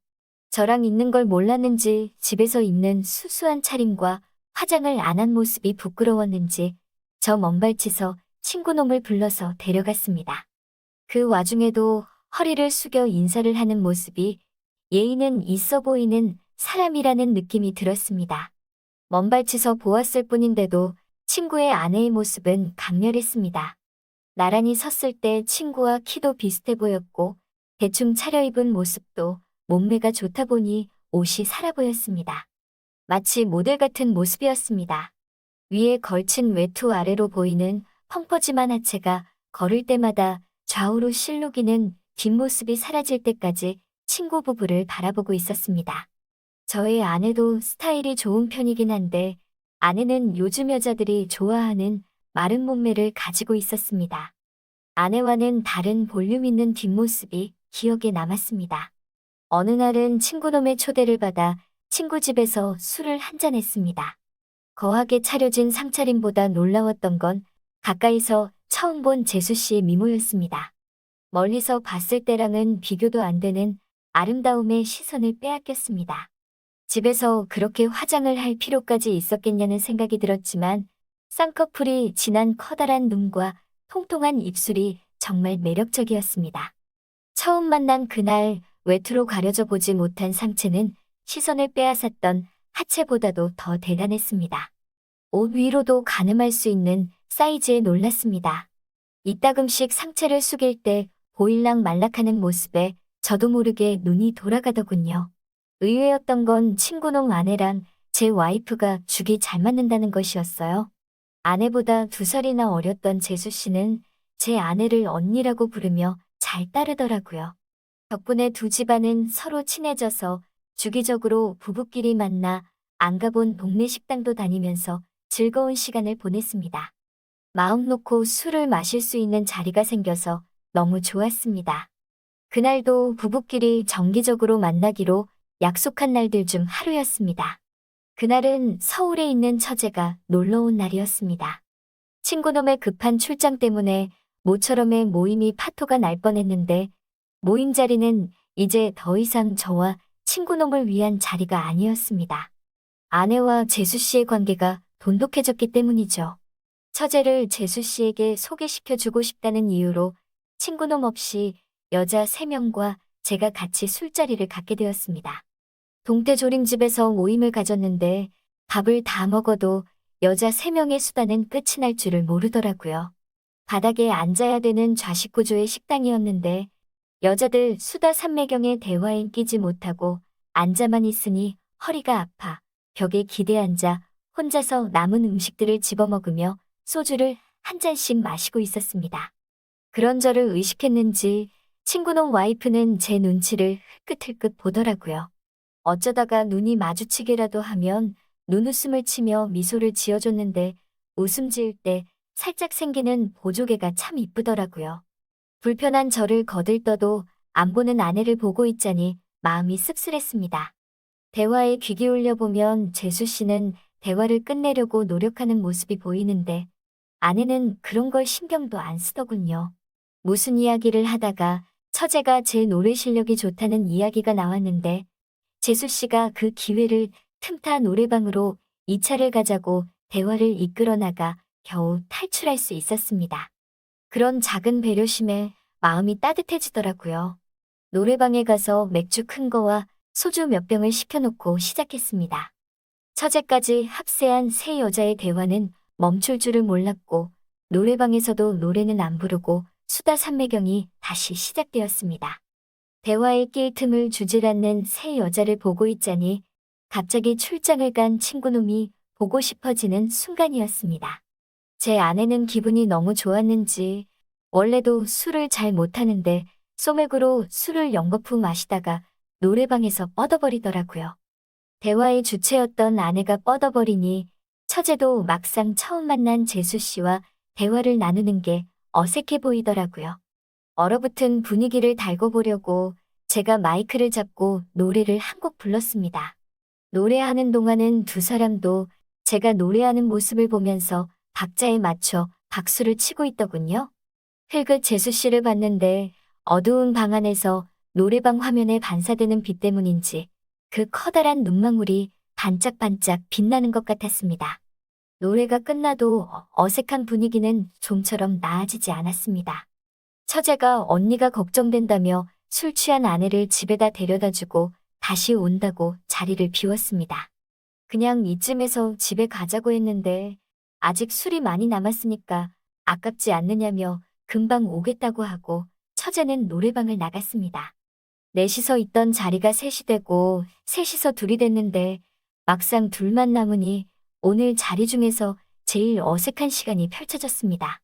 저랑 있는 걸 몰랐는지 집에서 입는 수수한 차림과 화장을 안 한 모습이 부끄러웠는지 저 먼발치서 친구놈을 불러서 데려갔습니다. 그 와중에도 허리를 숙여 인사를 하는 모습이 예의는 있어 보이는 사람이라는 느낌이 들었습니다. 먼발치서 보았을 뿐인데도 친구의 아내의 모습은 강렬했습니다. 나란히 섰을 때 친구와 키도 비슷해 보였고 대충 차려입은 모습도 몸매가 좋다 보니 옷이 살아 보였습니다. 마치 모델 같은 모습이었습니다. 위에 걸친 외투 아래로 보이는 펑퍼짐한 하체가 걸을 때마다 좌우로 실룩이는 뒷모습이 사라질 때까지 친구 부부를 바라보고 있었습니다. 저의 아내도 스타일이 좋은 편이긴 한데 아내는 요즘 여자들이 좋아하는 마른 몸매를 가지고 있었습니다. 아내와는 다른 볼륨 있는 뒷모습이 기억에 남았습니다. 어느 날은 친구놈의 초대를 받아 친구 집에서 술을 한잔 했습니다. 거하게 차려진 상차림보다 놀라웠던 건 가까이서 처음 본 재수 씨의 미모였습니다. 멀리서 봤을 때랑은 비교도 안 되는 아름다움의 시선을 빼앗겼습니다. 집에서 그렇게 화장을 할 필요까지 있었겠냐는 생각이 들었지만 쌍꺼풀이 진한 커다란 눈과 통통한 입술이 정말 매력적이었습니다. 처음 만난 그날 외투로 가려져 보지 못한 상체는 시선을 빼앗았던 하체보다도 더 대단했습니다. 옷 위로도 가늠할 수 있는 사이즈에 놀랐습니다. 이따금씩 상체를 숙일 때 보일락 말락하는 모습에 저도 모르게 눈이 돌아가더군요. 의외였던 건 친구놈 아내랑 제 와이프가 죽이 잘 맞는다는 것이었어요. 아내보다 2살이나 어렸던 재수 씨는 제 아내를 언니라고 부르며 잘 따르더라고요. 덕분에 두 집안은 서로 친해져서 주기적으로 부부끼리 만나 안 가본 동네 식당도 다니면서 즐거운 시간을 보냈습니다. 마음 놓고 술을 마실 수 있는 자리가 생겨서 너무 좋았습니다. 그날도 부부끼리 정기적으로 만나기로 약속한 날들 중 하루였습니다. 그날은 서울에 있는 처제가 놀러 온 날이었습니다. 친구놈의 급한 출장 때문에 모처럼의 모임이 파토가 날 뻔했는데 모임 자리는 이제 더 이상 저와 친구놈을 위한 자리가 아니었습니다. 아내와 재수 씨의 관계가 돈독해졌기 때문이죠. 처제를 재수 씨에게 소개시켜주고 싶다는 이유로 친구놈 없이 여자 3명과 제가 같이 술자리를 갖게 되었습니다. 동태조림집에서 모임을 가졌는데 밥을 다 먹어도 여자 3명의 수다는 끝이 날 줄을 모르더라고요. 바닥에 앉아야 되는 좌식구조의 식당이었는데 여자들 수다 삼매경의 대화에 끼지 못하고 앉아만 있으니 허리가 아파 벽에 기대 앉아 혼자서 남은 음식들을 집어먹으며 소주를 한 잔씩 마시고 있었습니다. 그런 저를 의식했는지 친구놈 와이프는 제 눈치를 흘끗흘끗 보더라고요. 어쩌다가 눈이 마주치기라도 하면 눈웃음을 치며 미소를 지어줬는데 웃음 지을 때 살짝 생기는 보조개가 참 이쁘더라고요. 불편한 저를 거들떠도 안 보는 아내를 보고 있자니 마음이 씁쓸했습니다. 대화에 귀 기울여 보면 재수 씨는 대화를 끝내려고 노력하는 모습이 보이는데 아내는 그런 걸 신경도 안 쓰더군요. 무슨 이야기를 하다가 처제가 제 노래 실력이 좋다는 이야기가 나왔는데 재수 씨가 그 기회를 틈타 노래방으로 2차를 가자고 대화를 이끌어 나가 겨우 탈출할 수 있었습니다. 그런 작은 배려심에 마음이 따뜻해지더라고요. 노래방에 가서 맥주 큰 거와 소주 몇 병을 시켜놓고 시작했습니다. 처제까지 합세한 세 여자의 대화는 멈출 줄을 몰랐고 노래방에서도 노래는 안 부르고 수다 삼매경이 다시 시작되었습니다. 대화에 낄 틈을 주질 않는 세 여자를 보고 있자니 갑자기 출장을 간 친구놈이 보고 싶어지는 순간이었습니다. 제 아내는 기분이 너무 좋았는지 원래도 술을 잘 못하는데 소맥으로 술을 연거푸 마시다가 노래방에서 뻗어버리더라고요. 대화의 주체였던 아내가 뻗어버리니 처제도 막상 처음 만난 재수 씨와 대화를 나누는 게 어색해 보이더라고요. 얼어붙은 분위기를 달궈 보려고 제가 마이크를 잡고 노래를 한 곡 불렀습니다. 노래하는 동안은 두 사람도 제가 노래하는 모습을 보면서 박자에 맞춰 박수를 치고 있더군요. 흘끗 재수 씨를 봤는데 어두운 방 안에서 노래방 화면에 반사되는 빛 때문인지 그 커다란 눈망울이 반짝반짝 빛나는 것 같았습니다. 노래가 끝나도 어색한 분위기는 좀처럼 나아지지 않았습니다. 처제가 언니가 걱정된다며 술 취한 아내를 집에다 데려다주고 다시 온다고 자리를 비웠습니다. 그냥 이쯤에서 집에 가자고 했는데 아직 술이 많이 남았으니까 아깝지 않느냐며 금방 오겠다고 하고 처제는 노래방을 나갔습니다. 넷이서 있던 자리가 셋이 되고 셋이서 둘이 됐는데 막상 둘만 남으니 오늘 자리 중에서 제일 어색한 시간이 펼쳐졌습니다.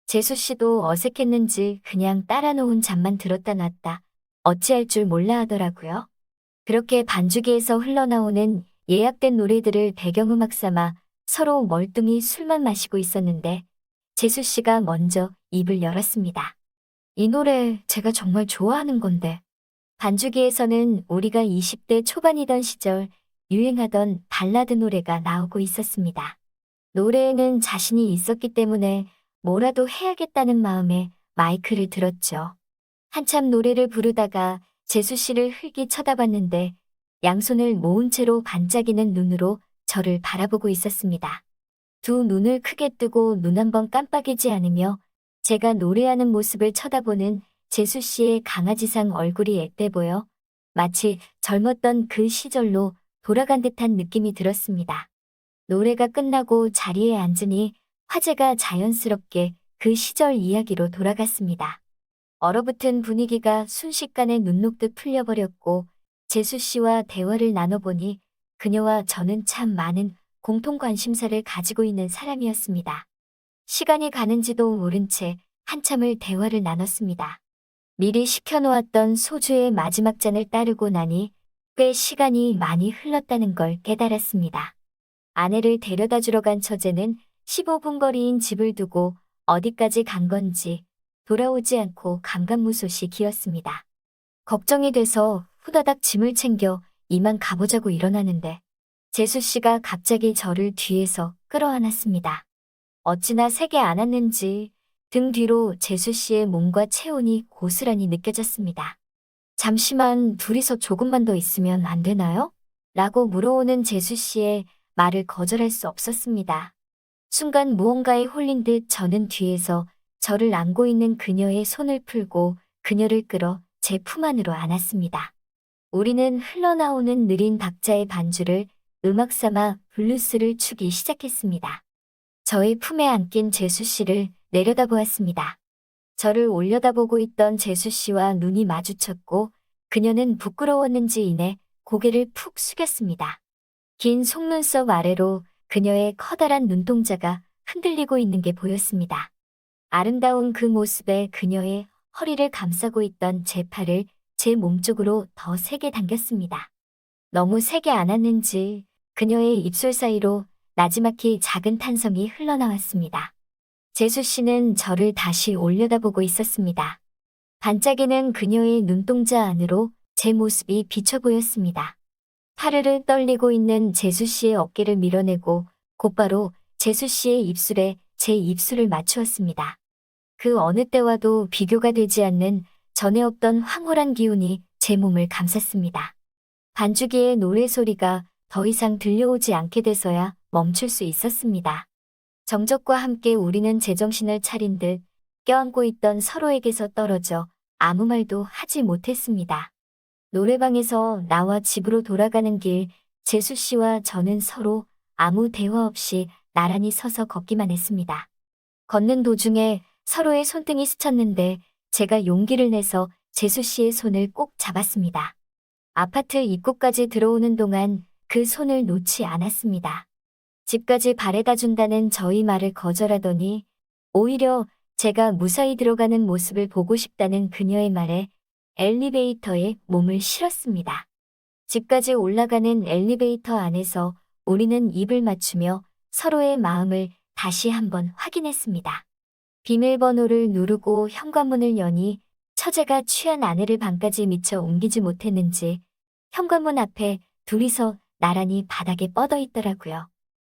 재수 씨도 어색했는지 그냥 따라 놓은 잠만 들었다 놨다 어찌할 줄 몰라 하더라고요. 그렇게 반주기에서 흘러나오는 예약된 노래들을 배경음악 삼아 서로 멀뚱히 술만 마시고 있었는데 재수 씨가 먼저 입을 열었습니다. 이 노래 제가 정말 좋아하는 건데. 반주기에서는 우리가 20대 초반이던 시절 유행하던 발라드 노래가 나오고 있었습니다. 노래에는 자신이 있었기 때문에 뭐라도 해야겠다는 마음에 마이크를 들었죠. 한참 노래를 부르다가 재수 씨를 흘기 쳐다봤는데 양손을 모은 채로 반짝이는 눈으로 저를 바라보고 있었습니다. 두 눈을 크게 뜨고 눈 한 번 깜빡이지 않으며 제가 노래하는 모습을 쳐다보는 재수 씨의 강아지상 얼굴이 앳돼 보여 마치 젊었던 그 시절로 돌아간 듯한 느낌이 들었습니다. 노래가 끝나고 자리에 앉으니 화제가 자연스럽게 그 시절 이야기로 돌아갔습니다. 얼어붙은 분위기가 순식간에 눈 녹듯 풀려버렸고 재수 씨와 대화를 나눠보니 그녀와 저는 참 많은 공통 관심사를 가지고 있는 사람이었습니다. 시간이 가는지도 모른 채 한참을 대화를 나눴습니다. 미리 시켜놓았던 소주의 마지막 잔을 따르고 나니 꽤 시간이 많이 흘렀다는 걸 깨달았습니다. 아내를 데려다 주러 간 처제는 15분 거리인 집을 두고 어디까지 간 건지 돌아오지 않고 감감무소식이었습니다. 걱정이 돼서 후다닥 짐을 챙겨 이만 가보자고 일어나는데 재수 씨가 갑자기 저를 뒤에서 끌어안았습니다. 어찌나 세게 안았는지 등 뒤로 재수 씨의 몸과 체온이 고스란히 느껴졌습니다. 잠시만 둘이서 조금만 더 있으면 안 되나요? 라고 물어오는 재수 씨의 말을 거절할 수 없었습니다. 순간 무언가에 홀린 듯 저는 뒤에서 저를 안고 있는 그녀의 손을 풀고 그녀를 끌어 제 품 안으로 안았습니다. 우리는 흘러나오는 느린 박자의 반주를 음악 삼아 블루스를 추기 시작했습니다. 저의 품에 안긴 재수 씨를 내려다보았습니다. 저를 올려다보고 있던 재수 씨와 눈이 마주쳤고 그녀는 부끄러웠는지 이내 고개를 푹 숙였습니다. 긴 속눈썹 아래로 그녀의 커다란 눈동자가 흔들리고 있는 게 보였습니다. 아름다운 그 모습에 그녀의 허리를 감싸고 있던 제 팔을 제 몸쪽으로 더 세게 당겼습니다. 너무 세게 안았는지 그녀의 입술 사이로 나지막히 작은 탄성이 흘러나왔습니다. 재수 씨는 저를 다시 올려다보고 있었습니다. 반짝이는 그녀의 눈동자 안으로 제 모습이 비쳐 보였습니다. 파르르 떨리고 있는 재수 씨의 어깨를 밀어내고 곧바로 재수 씨의 입술에 제 입술을 맞추었습니다. 그 어느 때와도 비교가 되지 않는 전에 없던 황홀한 기운이 제 몸을 감쌌습니다. 반주기의 노래소리가 더 이상 들려오지 않게 돼서야 멈출 수 있었습니다. 정적과 함께 우리는 제정신을 차린 듯 껴안고 있던 서로에게서 떨어져 아무 말도 하지 못했습니다. 노래방에서 나와 집으로 돌아가는 길, 재수 씨와 저는 서로 아무 대화 없이 나란히 서서 걷기만 했습니다. 걷는 도중에 서로의 손등이 스쳤는데 제가 용기를 내서 재수 씨의 손을 꼭 잡았습니다. 아파트 입구까지 들어오는 동안 그 손을 놓지 않았습니다. 집까지 바래다 준다는 저희 말을 거절하더니 오히려 제가 무사히 들어가는 모습을 보고 싶다는 그녀의 말에 엘리베이터에 몸을 실었습니다. 집까지 올라가는 엘리베이터 안에서 우리는 입을 맞추며 서로의 마음을 다시 한번 확인했습니다. 비밀번호를 누르고 현관문을 여니 처제가 취한 아내를 방까지 미처 옮기지 못했는지 현관문 앞에 둘이서 나란히 바닥에 뻗어 있더라고요.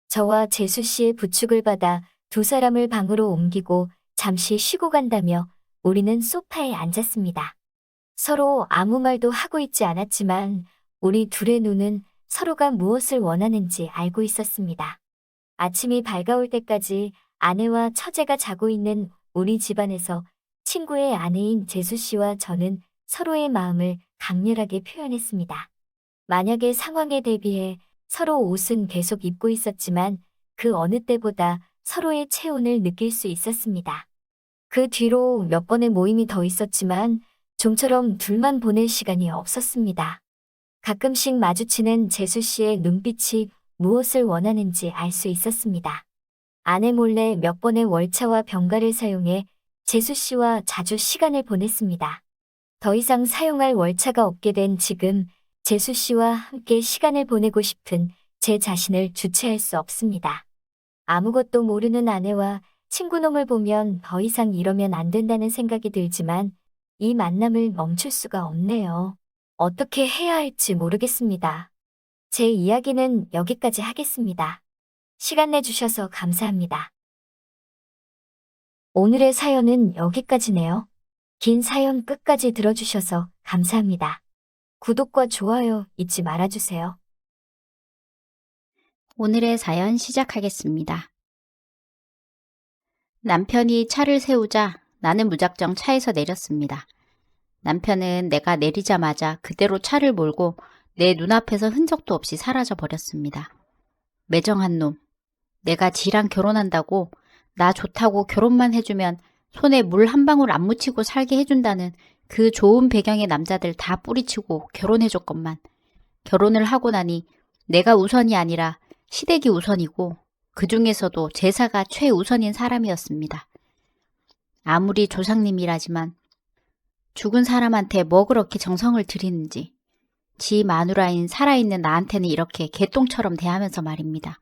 저와 재수 씨의 부축을 받아 두 사람을 방으로 옮기고 잠시 쉬고 간다며 우리는 소파에 앉았습니다. 서로 아무 말도 하고 있지 않았지만 우리 둘의 눈은 서로가 무엇을 원하는지 알고 있었습니다. 아침이 밝아올 때까지 아내와 처제가 자고 있는 우리 집안에서 친구의 아내인 재수 씨와 저는 서로의 마음을 강렬하게 표현했습니다. 만약의 상황에 대비해 서로 옷은 계속 입고 있었지만 그 어느 때보다 서로의 체온을 느낄 수 있었습니다. 그 뒤로 몇 번의 모임이 더 있었지만 좀처럼 둘만 보낼 시간이 없었습니다. 가끔씩 마주치는 재수 씨의 눈빛이 무엇을 원하는지 알 수 있었습니다. 아내 몰래 몇 번의 월차와 병가를 사용해 재수 씨와 자주 시간을 보냈습니다. 더 이상 사용할 월차가 없게 된 지금 재수 씨와 함께 시간을 보내고 싶은 제 자신을 주체할 수 없습니다. 아무것도 모르는 아내와 친구놈을 보면 더 이상 이러면 안 된다는 생각이 들지만 이 만남을 멈출 수가 없네요. 어떻게 해야 할지 모르겠습니다. 제 이야기는 여기까지 하겠습니다. 시간 내주셔서 감사합니다. 오늘의 사연은 여기까지네요. 긴 사연 끝까지 들어주셔서 감사합니다. 구독과 좋아요 잊지 말아주세요. 오늘의 사연 시작하겠습니다. 남편이 차를 세우자 나는 무작정 차에서 내렸습니다. 남편은 내가 내리자마자 그대로 차를 몰고 내 눈앞에서 흔적도 없이 사라져 버렸습니다. 매정한 놈. 내가 지랑 결혼한다고 나 좋다고 결혼만 해주면 손에 물 한 방울 안 묻히고 살게 해준다는 그 좋은 배경의 남자들 다 뿌리치고 결혼해줬건만 결혼을 하고 나니 내가 우선이 아니라 시댁이 우선이고 그 중에서도 제사가 최우선인 사람이었습니다. 아무리 조상님이라지만 죽은 사람한테 뭐 그렇게 정성을 들이는지 지 마누라인 살아있는 나한테는 이렇게 개똥처럼 대하면서 말입니다.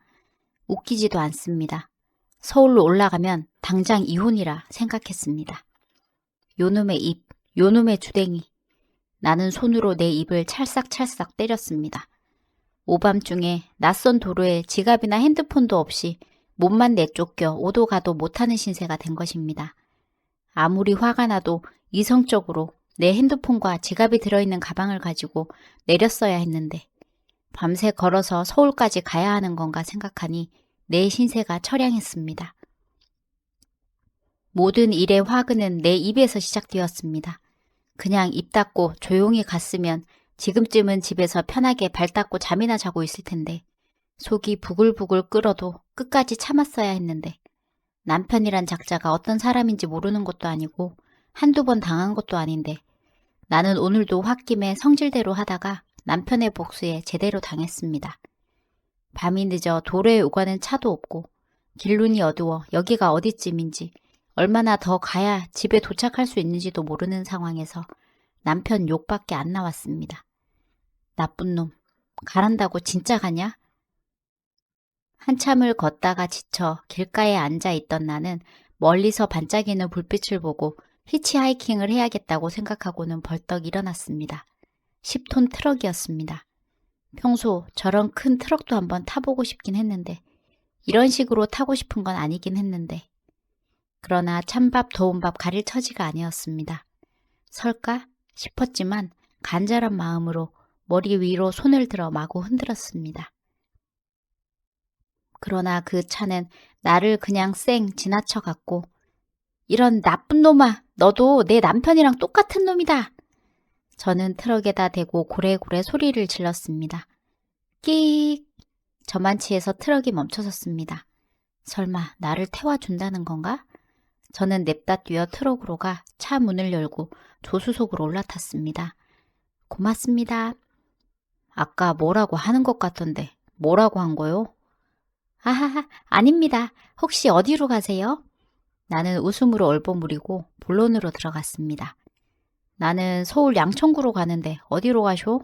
웃기지도 않습니다. 서울로 올라가면 당장 이혼이라 생각했습니다. 요놈의 입, 요놈의 주댕이. 나는 손으로 내 입을 찰싹찰싹 때렸습니다. 오밤중에 낯선 도로에 지갑이나 핸드폰도 없이 몸만 내쫓겨 오도 가도 못하는 신세가 된 것입니다. 아무리 화가 나도 이성적으로 내 핸드폰과 지갑이 들어있는 가방을 가지고 내렸어야 했는데 밤새 걸어서 서울까지 가야 하는 건가 생각하니 내 신세가 처량했습니다. 모든 일의 화근은 내 입에서 시작되었습니다. 그냥 입 닫고 조용히 갔으면 지금쯤은 집에서 편하게 발 닦고 잠이나 자고 있을 텐데 속이 부글부글 끓어도 끝까지 참았어야 했는데 남편이란 작자가 어떤 사람인지 모르는 것도 아니고 한두 번 당한 것도 아닌데 나는 오늘도 홧김에 성질대로 하다가 남편의 복수에 제대로 당했습니다. 밤이 늦어 도로에 오가는 차도 없고 길눈이 어두워 여기가 어디쯤인지 얼마나 더 가야 집에 도착할 수 있는지도 모르는 상황에서 남편 욕밖에 안 나왔습니다. 나쁜 놈, 가란다고 진짜 가냐? 한참을 걷다가 지쳐 길가에 앉아 있던 나는 멀리서 반짝이는 불빛을 보고 히치하이킹을 해야겠다고 생각하고는 벌떡 일어났습니다. 10톤 트럭이었습니다. 평소 저런 큰 트럭도 한번 타보고 싶긴 했는데 이런 식으로 타고 싶은 건 아니긴 했는데 그러나 찬밥 더운 밥 가릴 처지가 아니었습니다. 설까 싶었지만 간절한 마음으로 머리 위로 손을 들어 마구 흔들었습니다. 그러나 그 차는 나를 그냥 쌩 지나쳐갔고 이런 나쁜 놈아, 너도 내 남편이랑 똑같은 놈이다. 저는 트럭에다 대고 고래고래 소리를 질렀습니다. 끼익! 저만치에서 트럭이 멈춰섰습니다. 설마 나를 태워준다는 건가? 저는 냅다 뛰어 트럭으로 가 차 문을 열고 조수석으로 올라탔습니다. 고맙습니다. 아까 뭐라고 하는 것 같던데 뭐라고 한 거요? 아하하, 아닙니다. 혹시 어디로 가세요? 나는 웃음으로 얼버무리고 본론으로 들어갔습니다. 나는 서울 양천구로 가는데 어디로 가쇼?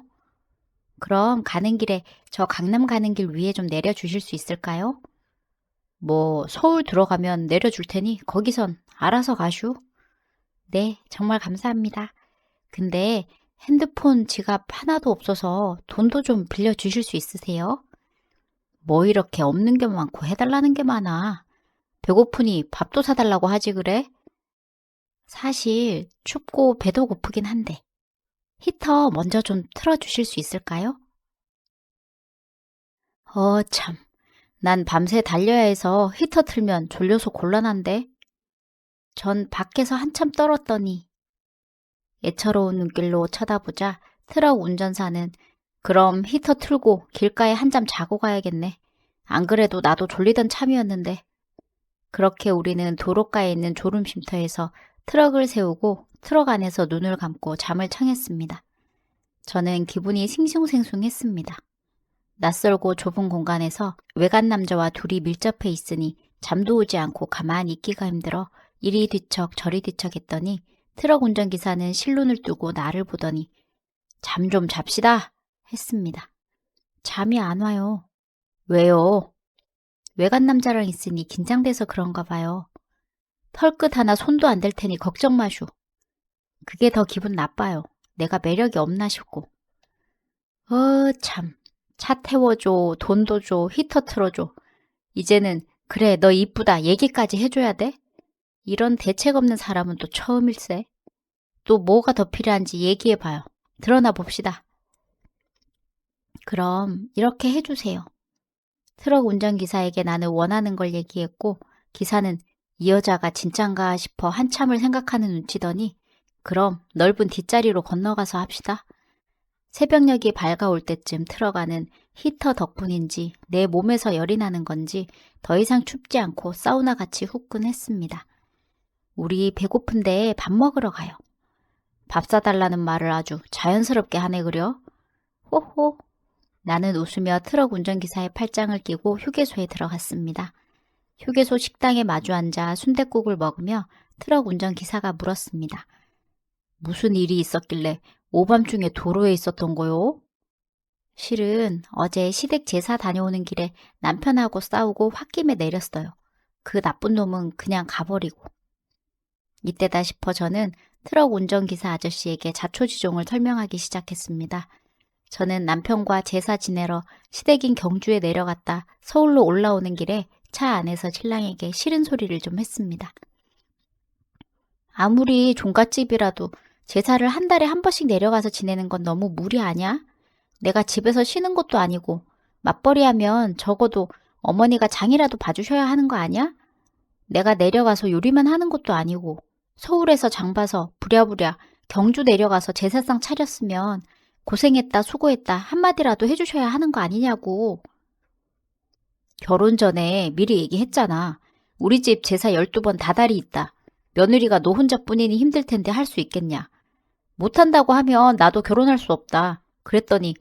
그럼 가는 길에 저 강남 가는 길 위에 좀 내려주실 수 있을까요? 뭐 서울 들어가면 내려줄 테니 거기선 알아서 가슈. 네, 정말 감사합니다. 근데 핸드폰, 지갑 하나도 없어서 돈도 좀 빌려주실 수 있으세요? 뭐 이렇게 없는 게 많고 해달라는 게 많아. 배고프니 밥도 사달라고 하지 그래? 사실 춥고 배도 고프긴 한데 히터 먼저 좀 틀어주실 수 있을까요? 참. 난 밤새 달려야 해서 히터 틀면 졸려서 곤란한데. 전 밖에서 한참 떨었더니 애처로운 눈길로 쳐다보자 트럭 운전사는 그럼 히터 틀고 길가에 한잠 자고 가야겠네. 안 그래도 나도 졸리던 참이었는데. 그렇게 우리는 도로가에 있는 졸음쉼터에서 트럭을 세우고 트럭 안에서 눈을 감고 잠을 청했습니다. 저는 기분이 싱숭생숭했습니다. 낯설고 좁은 공간에서 외간 남자와 둘이 밀접해 있으니 잠도 오지 않고 가만히 있기가 힘들어 이리 뒤척 저리 뒤척 했더니 트럭 운전기사는 실눈을 뜨고 나를 보더니 잠 좀 잡시다 했습니다. 잠이 안 와요. 왜요? 외간 남자랑 있으니 긴장돼서 그런가 봐요. 털끝 하나 손도 안 댈 테니 걱정 마슈. 그게 더 기분 나빠요. 내가 매력이 없나 싶고. 참. 차 태워줘, 돈도 줘, 히터 틀어줘. 이제는 그래 너 이쁘다 얘기까지 해줘야 돼? 이런 대책 없는 사람은 또 처음일세. 또 뭐가 더 필요한지 얘기해봐요. 드러나 봅시다. 그럼 이렇게 해주세요. 트럭 운전기사에게 나는 원하는 걸 얘기했고 기사는 이 여자가 진짠가 싶어 한참을 생각하는 눈치더니 그럼 넓은 뒷자리로 건너가서 합시다. 새벽녘이 밝아올 때쯤 트럭 안은 히터 덕분인지 내 몸에서 열이 나는 건지 더 이상 춥지 않고 사우나같이 후끈했습니다. 우리 배고픈데 밥 먹으러 가요. 밥 사달라는 말을 아주 자연스럽게 하네 그려. 호호. 나는 웃으며 트럭 운전기사의 팔짱을 끼고 휴게소에 들어갔습니다. 휴게소 식당에 마주 앉아 순댓국을 먹으며 트럭 운전기사가 물었습니다. 무슨 일이 있었길래 오밤중에 도로에 있었던 거요? 실은 어제 시댁 제사 다녀오는 길에 남편하고 싸우고 홧김에 내렸어요. 그 나쁜 놈은 그냥 가버리고. 이때다 싶어 저는 트럭 운전기사 아저씨에게 자초지종을 설명하기 시작했습니다. 저는 남편과 제사 지내러 시댁인 경주에 내려갔다 서울로 올라오는 길에 차 안에서 신랑에게 싫은 소리를 좀 했습니다. 아무리 종갓집이라도 제사를 한 달에 한 번씩 내려가서 지내는 건 너무 무리 아냐? 내가 집에서 쉬는 것도 아니고 맞벌이 하면 적어도 어머니가 장이라도 봐주셔야 하는 거 아니야? 내가 내려가서 요리만 하는 것도 아니고 서울에서 장 봐서 부랴부랴 경주 내려가서 제사상 차렸으면 고생했다 수고했다 한마디라도 해주셔야 하는 거 아니냐고. 결혼 전에 미리 얘기했잖아. 우리 집 제사 12번 다달이 있다. 며느리가 너 혼자뿐이니 힘들 텐데 할 수 있겠냐. 못한다고 하면 나도 결혼할 수 없다. 그랬더니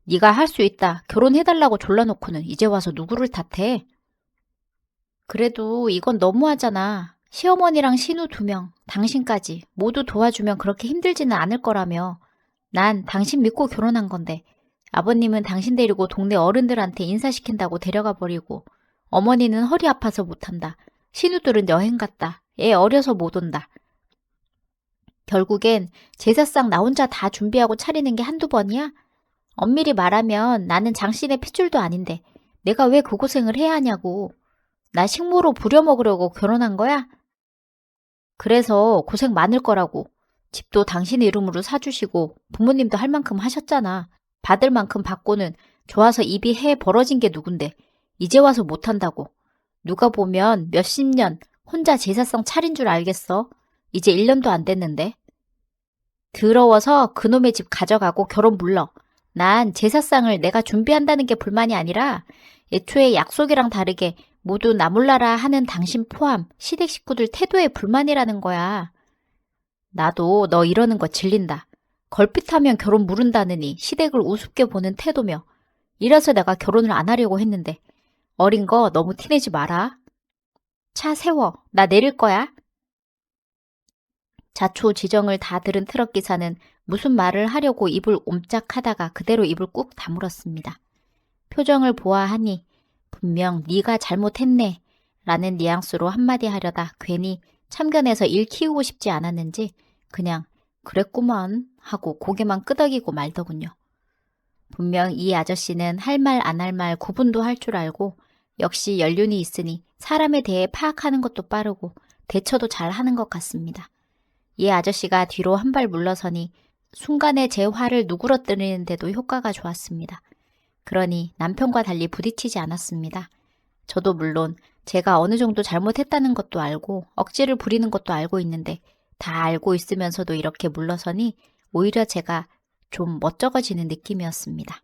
네가 할 수 있다. 결혼해달라고 졸라놓고는 이제 와서 누구를 탓해? 그래도 이건 너무하잖아. 시어머니랑 신우 2명, 당신까지 모두 도와주면 그렇게 힘들지는 않을 거라며. 난 당신 믿고 결혼한 건데 아버님은 당신 데리고 동네 어른들한테 인사시킨다고 데려가 버리고 어머니는 허리 아파서 못한다. 신우들은 여행 갔다. 애 어려서 못 온다. 결국엔 제사상 나 혼자 다 준비하고 차리는 게 한두 번이야? 엄밀히 말하면 나는 장신의 핏줄도 아닌데 내가 왜 그 고생을 해야 하냐고. 나 식모로 부려먹으려고 결혼한 거야? 그래서 고생 많을 거라고. 집도 당신 이름으로 사주시고 부모님도 할 만큼 하셨잖아. 받을 만큼 받고는 좋아서 입이 해 벌어진 게 누군데 이제 와서 못한다고. 누가 보면 몇십 년 혼자 제사상 차린 줄 알겠어. 이제 1년도 안 됐는데. 더러워서 그놈의 집 가져가고 결혼 물러. 난 제사상을 내가 준비한다는 게 불만이 아니라 애초에 약속이랑 다르게 모두 나 몰라라 하는 당신 포함 시댁 식구들 태도에 불만이라는 거야. 나도 너 이러는 거 질린다. 걸핏하면 결혼 무른다느니 시댁을 우습게 보는 태도며. 이래서 내가 결혼을 안 하려고 했는데 어린 거 너무 티내지 마라. 차 세워. 나 내릴 거야. 자초지정을 다 들은 트럭 기사는 무슨 말을 하려고 입을 옴짝하다가 그대로 입을 꾹 다물었습니다. 표정을 보아하니 분명 네가 잘못했네 라는 뉘앙스로 한마디 하려다 괜히 참견해서 일 키우고 싶지 않았는지 그냥 그랬구먼 하고 고개만 끄덕이고 말더군요. 분명 이 아저씨는 할 말 안 할 말 구분도 할 줄 알고 역시 연륜이 있으니 사람에 대해 파악하는 것도 빠르고 대처도 잘 하는 것 같습니다. 이 아저씨가 뒤로 한 발 물러서니 순간에 제 화를 누그러뜨리는데도 효과가 좋았습니다. 그러니 남편과 달리 부딪히지 않았습니다. 저도 물론 제가 어느 정도 잘못했다는 것도 알고 억지를 부리는 것도 알고 있는데 다 알고 있으면서도 이렇게 물러서니 오히려 제가 좀 멋쩍어지는 느낌이었습니다.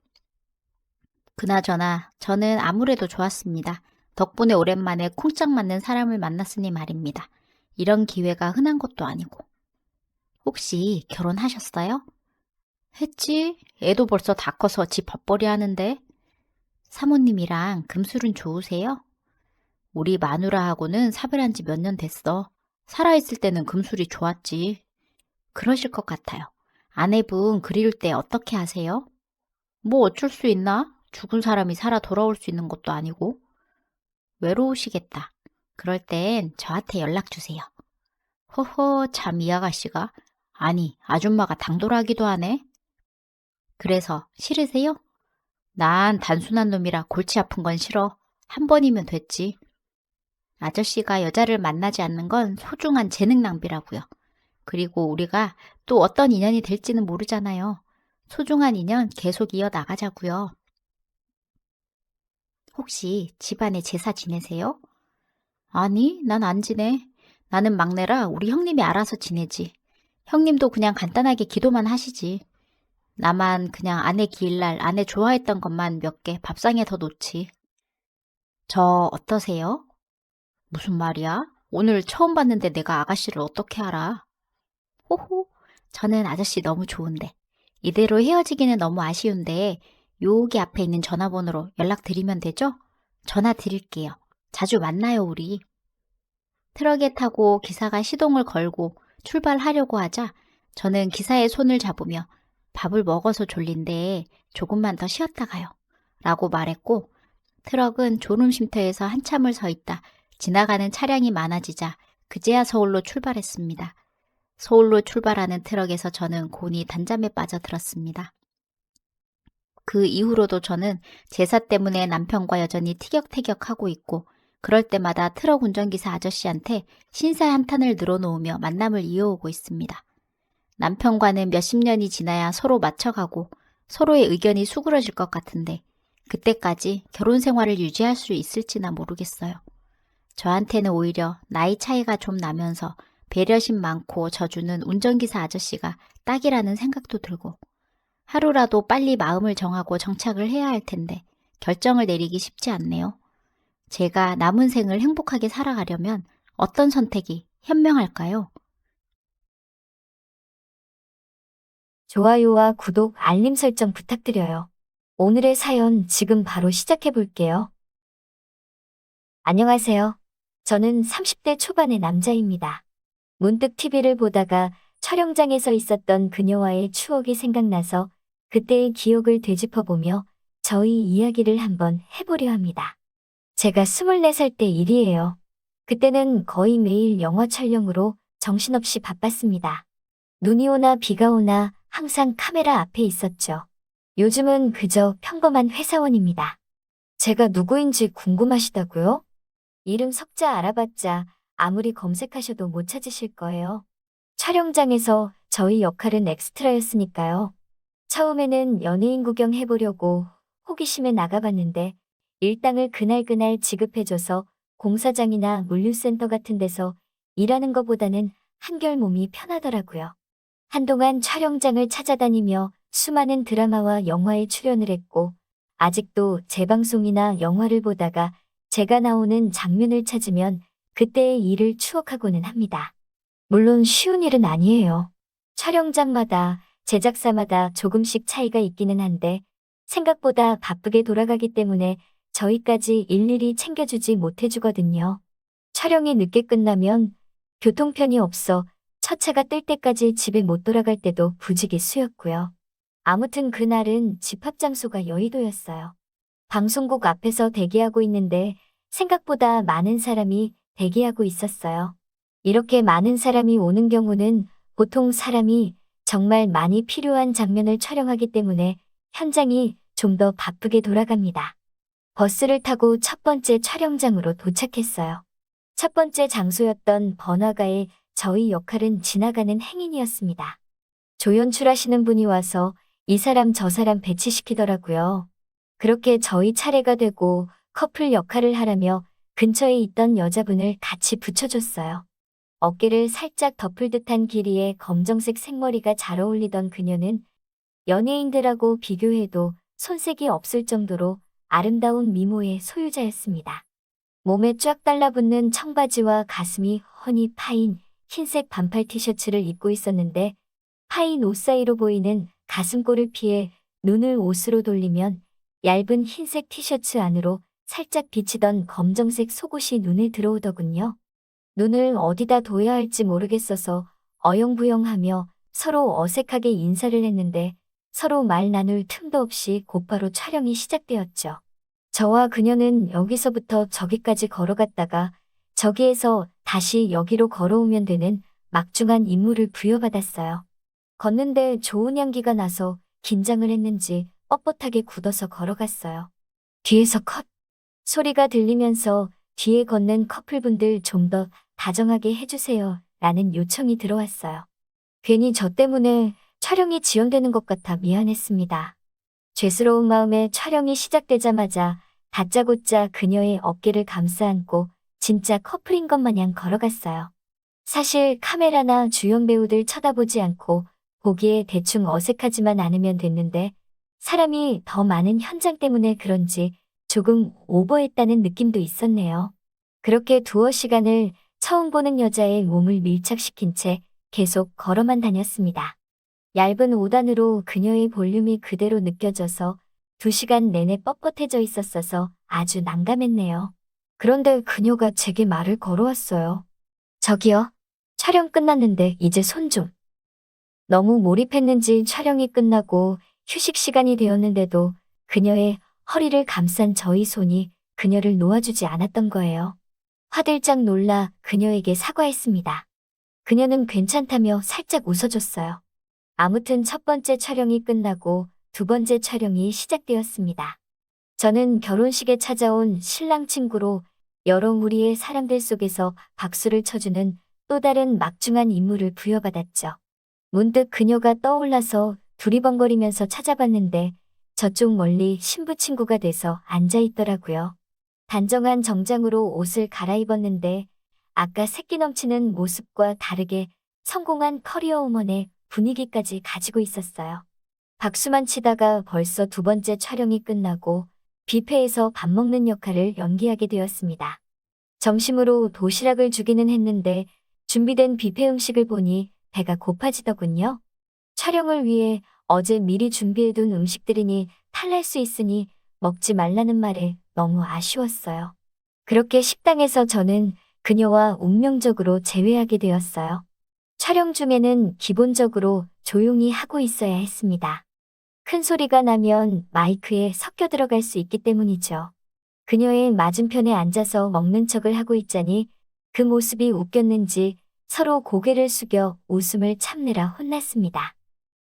그나저나 저는 아무래도 좋았습니다. 덕분에 오랜만에 쿵짝 맞는 사람을 만났으니 말입니다. 이런 기회가 흔한 것도 아니고. 혹시 결혼하셨어요? 했지. 애도 벌써 다 커서 집 밥벌이 하는데. 사모님이랑 금술은 좋으세요? 우리 마누라하고는 사별한 지 몇 년 됐어. 살아있을 때는 금술이 좋았지. 그러실 것 같아요. 아내분 그리울 때 어떻게 하세요? 뭐 어쩔 수 있나? 죽은 사람이 살아 돌아올 수 있는 것도 아니고. 외로우시겠다. 그럴 땐 저한테 연락 주세요. 허허, 참 이 아가씨가. 아니, 아줌마가 당돌하기도 하네. 그래서 싫으세요? 난 단순한 놈이라 골치 아픈 건 싫어. 한 번이면 됐지. 아저씨가 여자를 만나지 않는 건 소중한 재능 낭비라고요. 그리고 우리가 또 어떤 인연이 될지는 모르잖아요. 소중한 인연 계속 이어나가자고요. 혹시 집안에 제사 지내세요? 아니, 난 안 지내. 나는 막내라 우리 형님이 알아서 지내지. 형님도 그냥 간단하게 기도만 하시지. 나만 그냥 아내 기일날 아내 좋아했던 것만 몇 개 밥상에 더 놓지. 저 어떠세요? 무슨 말이야? 오늘 처음 봤는데 내가 아가씨를 어떻게 알아? 호호, 저는 아저씨 너무 좋은데. 이대로 헤어지기는 너무 아쉬운데 여기 앞에 있는 전화번호로 연락드리면 되죠? 전화 드릴게요. 자주 만나요, 우리. 트럭에 타고 기사가 시동을 걸고 출발하려고 하자 저는 기사의 손을 잡으며 밥을 먹어서 졸린데 조금만 더 쉬었다 가요. 라고 말했고 트럭은 졸음쉼터에서 한참을 서 있다 지나가는 차량이 많아지자 그제야 서울로 출발했습니다. 서울로 출발하는 트럭에서 저는 곤히 단잠에 빠져들었습니다. 그 이후로도 저는 제사 때문에 남편과 여전히 티격태격하고 있고 그럴 때마다 트럭 운전기사 아저씨한테 신세 한탄을 늘어놓으며 만남을 이어오고 있습니다. 남편과는 몇십 년이 지나야 서로 맞춰가고 서로의 의견이 수그러질 것 같은데 그때까지 결혼 생활을 유지할 수 있을지나 모르겠어요. 저한테는 오히려 나이 차이가 좀 나면서 배려심 많고 져주는 운전기사 아저씨가 딱이라는 생각도 들고 하루라도 빨리 마음을 정하고 정착을 해야 할 텐데 결정을 내리기 쉽지 않네요. 제가 남은 생을 행복하게 살아가려면 어떤 선택이 현명할까요? 좋아요와 구독, 알림 설정 부탁드려요. 오늘의 사연 지금 바로 시작해 볼게요. 안녕하세요. 저는 30대 초반의 남자입니다. 문득 TV를 보다가 촬영장에서 있었던 그녀와의 추억이 생각나서 그때의 기억을 되짚어보며 저희 이야기를 한번 해보려 합니다. 제가 24살 때 일이에요. 그때는 거의 매일 영화 촬영으로 정신없이 바빴습니다. 눈이 오나 비가 오나 항상 카메라 앞에 있었죠. 요즘은 그저 평범한 회사원입니다. 제가 누구인지 궁금하시다고요? 이름 석자 알아봤자 아무리 검색하셔도 못 찾으실 거예요. 촬영장에서 저희 역할은 엑스트라였으니까요. 처음에는 연예인 구경 해보려고 호기심에 나가봤는데 일당을 그날그날 지급해줘서 공사장이나 물류센터 같은 데서 일하는 것보다는 한결 몸이 편하더라고요. 한동안 촬영장을 찾아다니며 수많은 드라마와 영화에 출연을 했고 아직도 재방송이나 영화를 보다가 제가 나오는 장면을 찾으면 그때의 일을 추억하고는 합니다. 물론 쉬운 일은 아니에요. 촬영장마다 제작사마다 조금씩 차이가 있기는 한데 생각보다 바쁘게 돌아가기 때문에 저희까지 일일이 챙겨주지 못해주거든요. 촬영이 늦게 끝나면 교통편이 없어 첫 차가 뜰 때까지 집에 못 돌아갈 때도 부지기수였고요. 아무튼 그날은 집합 장소가 여의도였어요. 방송국 앞에서 대기하고 있는데 생각보다 많은 사람이 대기하고 있었어요. 이렇게 많은 사람이 오는 경우는 보통 사람이 정말 많이 필요한 장면을 촬영하기 때문에 현장이 좀 더 바쁘게 돌아갑니다. 버스를 타고 첫 번째 촬영장으로 도착했어요. 첫 번째 장소였던 번화가에 저희 역할은 지나가는 행인이었습니다. 조연출하시는 분이 와서 이 사람 저 사람 배치시키더라고요. 그렇게 저희 차례가 되고 커플 역할을 하라며 근처에 있던 여자분을 같이 붙여줬어요. 어깨를 살짝 덮을 듯한 길이의 검정색 생머리가 잘 어울리던 그녀는 연예인들하고 비교해도 손색이 없을 정도로 아름다운 미모의 소유자였습니다. 몸에 쫙 달라붙는 청바지와 가슴이 훤히 파인 흰색 반팔 티셔츠를 입고 있었는데 파인 옷 사이로 보이는 가슴골을 피해 눈을 옷으로 돌리면 얇은 흰색 티셔츠 안으로 살짝 비치던 검정색 속옷이 눈에 들어오더군요. 눈을 어디다 둬야 할지 모르겠어서 어영부영하며 서로 어색하게 인사를 했는데 서로 말 나눌 틈도 없이 곧바로 촬영이 시작되었죠. 저와 그녀는 여기서부터 저기까지 걸어갔다가 저기에서 다시 여기로 걸어오면 되는 막중한 임무를 부여받았어요. 걷는데 좋은 향기가 나서 긴장을 했는지 뻣뻣하게 굳어서 걸어갔어요. 뒤에서 컷! 소리가 들리면서 뒤에 걷는 커플분들 좀 더 다정하게 해주세요 라는 요청이 들어왔어요. 괜히 저 때문에 촬영이 지연되는 것 같아 미안했습니다. 죄스러운 마음에 촬영이 시작되자마자 다짜고짜 그녀의 어깨를 감싸 안고 진짜 커플인 것 마냥 걸어갔어요. 사실 카메라나 주연 배우들 쳐다보지 않고 보기에 대충 어색하지만 않으면 됐는데 사람이 더 많은 현장 때문에 그런지 조금 오버했다는 느낌도 있었네요. 그렇게 두어 시간을 처음 보는 여자의 몸을 밀착시킨 채 계속 걸어만 다녔습니다. 얇은 5단으로 그녀의 볼륨이 그대로 느껴져서 2시간 내내 뻣뻣해져 있었어서 아주 난감했네요. 그런데 그녀가 제게 말을 걸어왔어요. 저기요. 촬영 끝났는데 이제 손 좀. 너무 몰입했는지 촬영이 끝나고 휴식 시간이 되었는데도 그녀의 허리를 감싼 저희 손이 그녀를 놓아주지 않았던 거예요. 화들짝 놀라 그녀에게 사과했습니다. 그녀는 괜찮다며 살짝 웃어줬어요. 아무튼 첫 번째 촬영이 끝나고 두 번째 촬영이 시작되었습니다. 저는 결혼식에 찾아온 신랑 친구로 여러 무리의 사람들 속에서 박수를 쳐주는 또 다른 막중한 임무를 부여받았죠. 문득 그녀가 떠올라서 두리번거리면서 찾아봤는데 저쪽 멀리 신부 친구가 돼서 앉아 있더라고요. 단정한 정장으로 옷을 갈아입었는데 아까 새끼 넘치는 모습과 다르게 성공한 커리어 우먼의 분위기까지 가지고 있었어요. 박수만 치다가 벌써 두 번째 촬영이 끝나고 뷔페에서 밥 먹는 역할을 연기하게 되었습니다. 점심으로 도시락을 주기는 했는데 준비된 뷔페 음식을 보니 배가 고파지더군요. 촬영을 위해 어제 미리 준비해둔 음식들이니 탈날 수 있으니 먹지 말라는 말에 너무 아쉬웠어요. 그렇게 식당에서 저는 그녀와 운명적으로 재회하게 되었어요. 촬영 중에는 기본적으로 조용히 하고 있어야 했습니다. 큰 소리가 나면 마이크에 섞여 들어갈 수 있기 때문이죠. 그녀의 맞은편에 앉아서 먹는 척을 하고 있자니 그 모습이 웃겼는지 서로 고개를 숙여 웃음을 참느라 혼났습니다.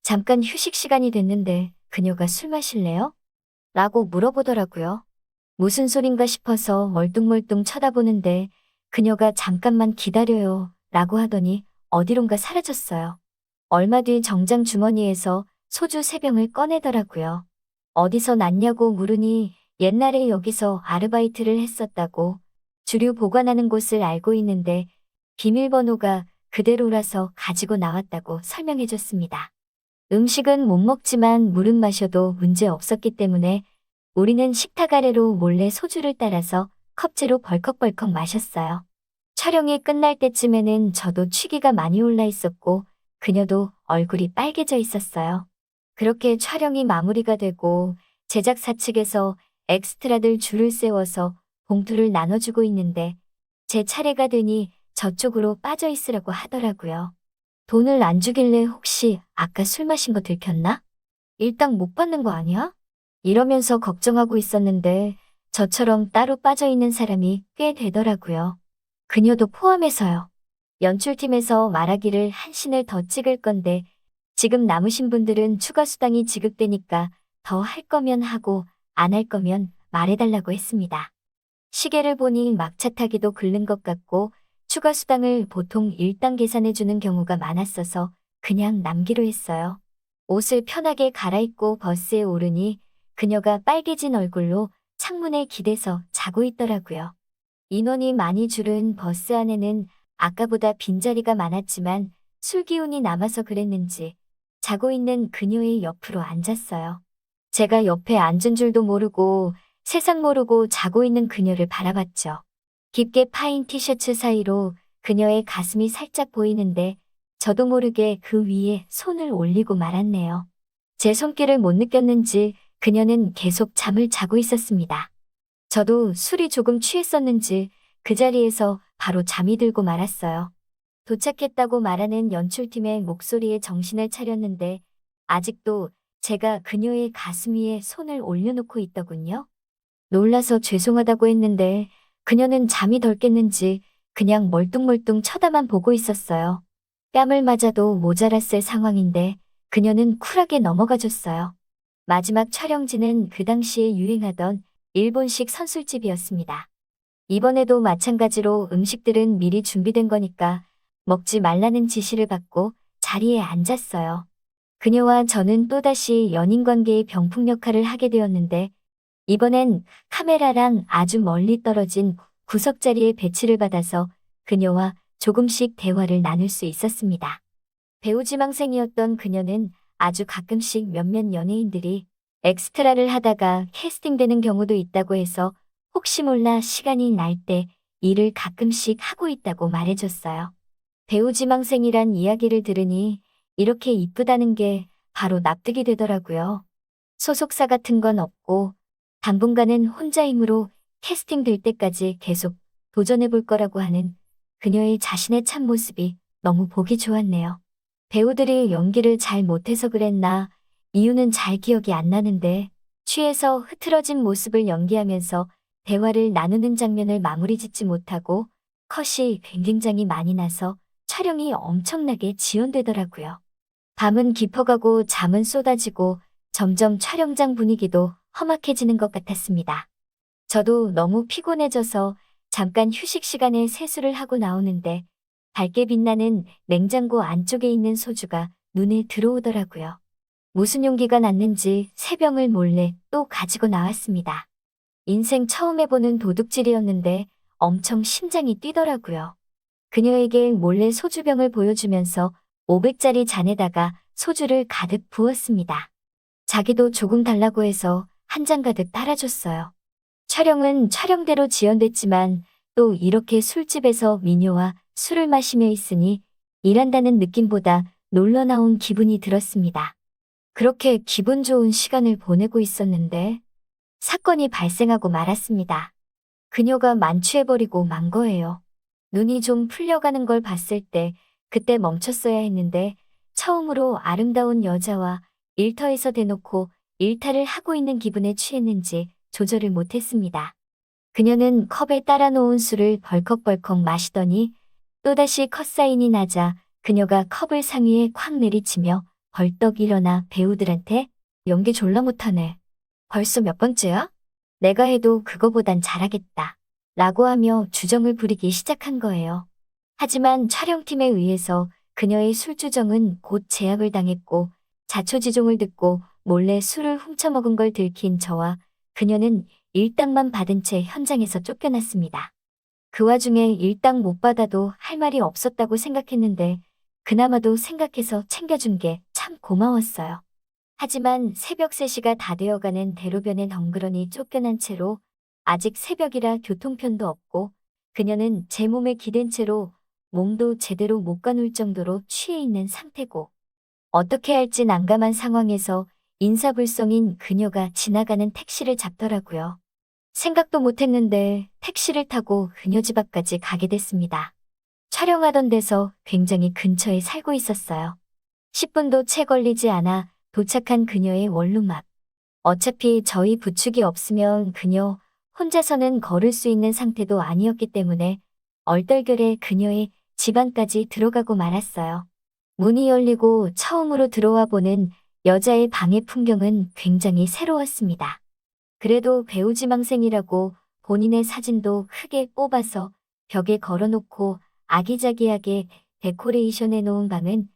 잠깐 휴식 시간이 됐는데 그녀가 술 마실래요? 라고 물어보더라고요. 무슨 소린가 싶어서 멀뚱멀뚱 쳐다보는데 그녀가 잠깐만 기다려요 라고 하더니 어디론가 사라졌어요. 얼마 뒤 정장 주머니에서 소주 3병을 꺼내더라고요. 어디서 났냐고 물으니 옛날에 여기서 아르바이트를 했었다고 주류 보관하는 곳을 알고 있는데 비밀번호가 그대로라서 가지고 나왔다고 설명해줬습니다. 음식은 못 먹지만 물은 마셔도 문제 없었기 때문에 우리는 식탁 아래로 몰래 소주를 따라서 컵째로 벌컥벌컥 마셨어요. 촬영이 끝날 때쯤에는 저도 취기가 많이 올라 있었고 그녀도 얼굴이 빨개져 있었어요. 그렇게 촬영이 마무리가 되고 제작사 측에서 엑스트라들 줄을 세워서 봉투를 나눠주고 있는데 제 차례가 되니 저쪽으로 빠져 있으라고 하더라고요. 돈을 안 주길래 혹시 아까 술 마신 거 들켰나? 일당 못 받는 거 아니야? 이러면서 걱정하고 있었는데 저처럼 따로 빠져 있는 사람이 꽤 되더라고요. 그녀도 포함해서요. 연출팀에서 말하기를 한 씬을 더 찍을 건데 지금 남으신 분들은 추가 수당이 지급되니까 더 할 거면 하고 안 할 거면 말해달라고 했습니다. 시계를 보니 막차 타기도 글른 것 같고 추가 수당을 보통 일당 계산해주는 경우가 많았어서 그냥 남기로 했어요. 옷을 편하게 갈아입고 버스에 오르니 그녀가 빨개진 얼굴로 창문에 기대서 자고 있더라고요. 인원이 많이 줄은 버스 안에는 아까보다 빈자리가 많았지만 술 기운이 남아서 그랬는지 자고 있는 그녀의 옆으로 앉았어요. 제가 옆에 앉은 줄도 모르고 세상 모르고 자고 있는 그녀를 바라봤죠. 깊게 파인 티셔츠 사이로 그녀의 가슴이 살짝 보이는데 저도 모르게 그 위에 손을 올리고 말았네요. 제 손길을 못 느꼈는지 그녀는 계속 잠을 자고 있었습니다. 저도 술이 조금 취했었는지 그 자리에서 바로 잠이 들고 말았어요. 도착했다고 말하는 연출팀의 목소리에 정신을 차렸는데 아직도 제가 그녀의 가슴 위에 손을 올려놓고 있더군요. 놀라서 죄송하다고 했는데 그녀는 잠이 덜 깼는지 그냥 멀뚱멀뚱 쳐다만 보고 있었어요. 뺨을 맞아도 모자랐을 상황인데 그녀는 쿨하게 넘어가줬어요. 마지막 촬영지는 그 당시에 유행하던 일본식 선술집이었습니다. 이번에도 마찬가지로 음식들은 미리 준비된 거니까 먹지 말라는 지시를 받고 자리에 앉았어요. 그녀와 저는 또다시 연인관계의 병풍 역할을 하게 되었는데 이번엔 카메라랑 아주 멀리 떨어진 구석자리에 배치를 받아서 그녀와 조금씩 대화를 나눌 수 있었습니다. 배우 지망생이었던 그녀는 아주 가끔씩 몇몇 연예인들이 엑스트라를 하다가 캐스팅되는 경우도 있다고 해서 혹시 몰라 시간이 날 때 일을 가끔씩 하고 있다고 말해줬어요. 배우 지망생이란 이야기를 들으니 이렇게 이쁘다는 게 바로 납득이 되더라고요. 소속사 같은 건 없고 당분간은 혼자 힘으로 캐스팅될 때까지 계속 도전해볼 거라고 하는 그녀의 자신의 참모습이 너무 보기 좋았네요. 배우들이 연기를 잘 못해서 그랬나 이유는 잘 기억이 안 나는데 취해서 흐트러진 모습을 연기하면서 대화를 나누는 장면을 마무리 짓지 못하고 컷이 굉장히 많이 나서 촬영이 엄청나게 지연되더라고요. 밤은 깊어가고 잠은 쏟아지고 점점 촬영장 분위기도 험악해지는 것 같았습니다. 저도 너무 피곤해져서 잠깐 휴식 시간에 세수를 하고 나오는데 밝게 빛나는 냉장고 안쪽에 있는 소주가 눈에 들어오더라고요. 무슨 용기가 났는지 새 병을 몰래 또 가지고 나왔습니다. 인생 처음 해보는 도둑질이었는데 엄청 심장이 뛰더라고요. 그녀에게 몰래 소주병을 보여주면서 500짜리 잔에다가 소주를 가득 부었습니다. 자기도 조금 달라고 해서 한 잔 가득 따라줬어요. 촬영은 촬영대로 지연됐지만 또 이렇게 술집에서 미녀와 술을 마시며 있으니 일한다는 느낌보다 놀러 나온 기분이 들었습니다. 그렇게 기분 좋은 시간을 보내고 있었는데 사건이 발생하고 말았습니다. 그녀가 만취해버리고 만 거예요. 눈이 좀 풀려가는 걸 봤을 때 그때 멈췄어야 했는데 처음으로 아름다운 여자와 일터에서 대놓고 일탈을 하고 있는 기분에 취했는지 조절을 못했습니다. 그녀는 컵에 따라 놓은 술을 벌컥벌컥 마시더니 또다시 컷사인이 나자 그녀가 컵을 상위에 콱 내리치며 벌떡 일어나 배우들한테 연기 졸라 못하네. 벌써 몇 번째야? 내가 해도 그거보단 잘하겠다. 라고 하며 주정을 부리기 시작한 거예요. 하지만 촬영팀에 의해서 그녀의 술주정은 곧 제압을 당했고 자초지종을 듣고 몰래 술을 훔쳐먹은 걸 들킨 저와 그녀는 일당만 받은 채 현장에서 쫓겨났습니다. 그 와중에 일당 못 받아도 할 말이 없었다고 생각했는데 그나마도 생각해서 챙겨준 게 참 고마웠어요. 하지만 새벽 3시가 다 되어가는 대로변에 덩그러니 쫓겨난 채로 아직 새벽이라 교통편도 없고 그녀는 제 몸에 기댄 채로 몸도 제대로 못 가눌 정도로 취해 있는 상태고 어떻게 할지 난감한 상황에서 인사불성인 그녀가 지나가는 택시를 잡더라고요. 생각도 못했는데 택시를 타고 그녀 집 앞까지 가게 됐습니다. 촬영하던 데서 굉장히 근처에 살고 있었어요. 10분도 채 걸리지 않아 도착한 그녀의 원룸 앞. 어차피 저희 부축이 없으면 그녀 혼자서는 걸을 수 있는 상태도 아니었기 때문에 얼떨결에 그녀의 집 안까지 들어가고 말았어요. 문이 열리고 처음으로 들어와 보는 여자의 방의 풍경은 굉장히 새로웠습니다. 그래도 배우지망생이라고 본인의 사진도 크게 뽑아서 벽에 걸어놓고 아기자기하게 데코레이션 해놓은 방은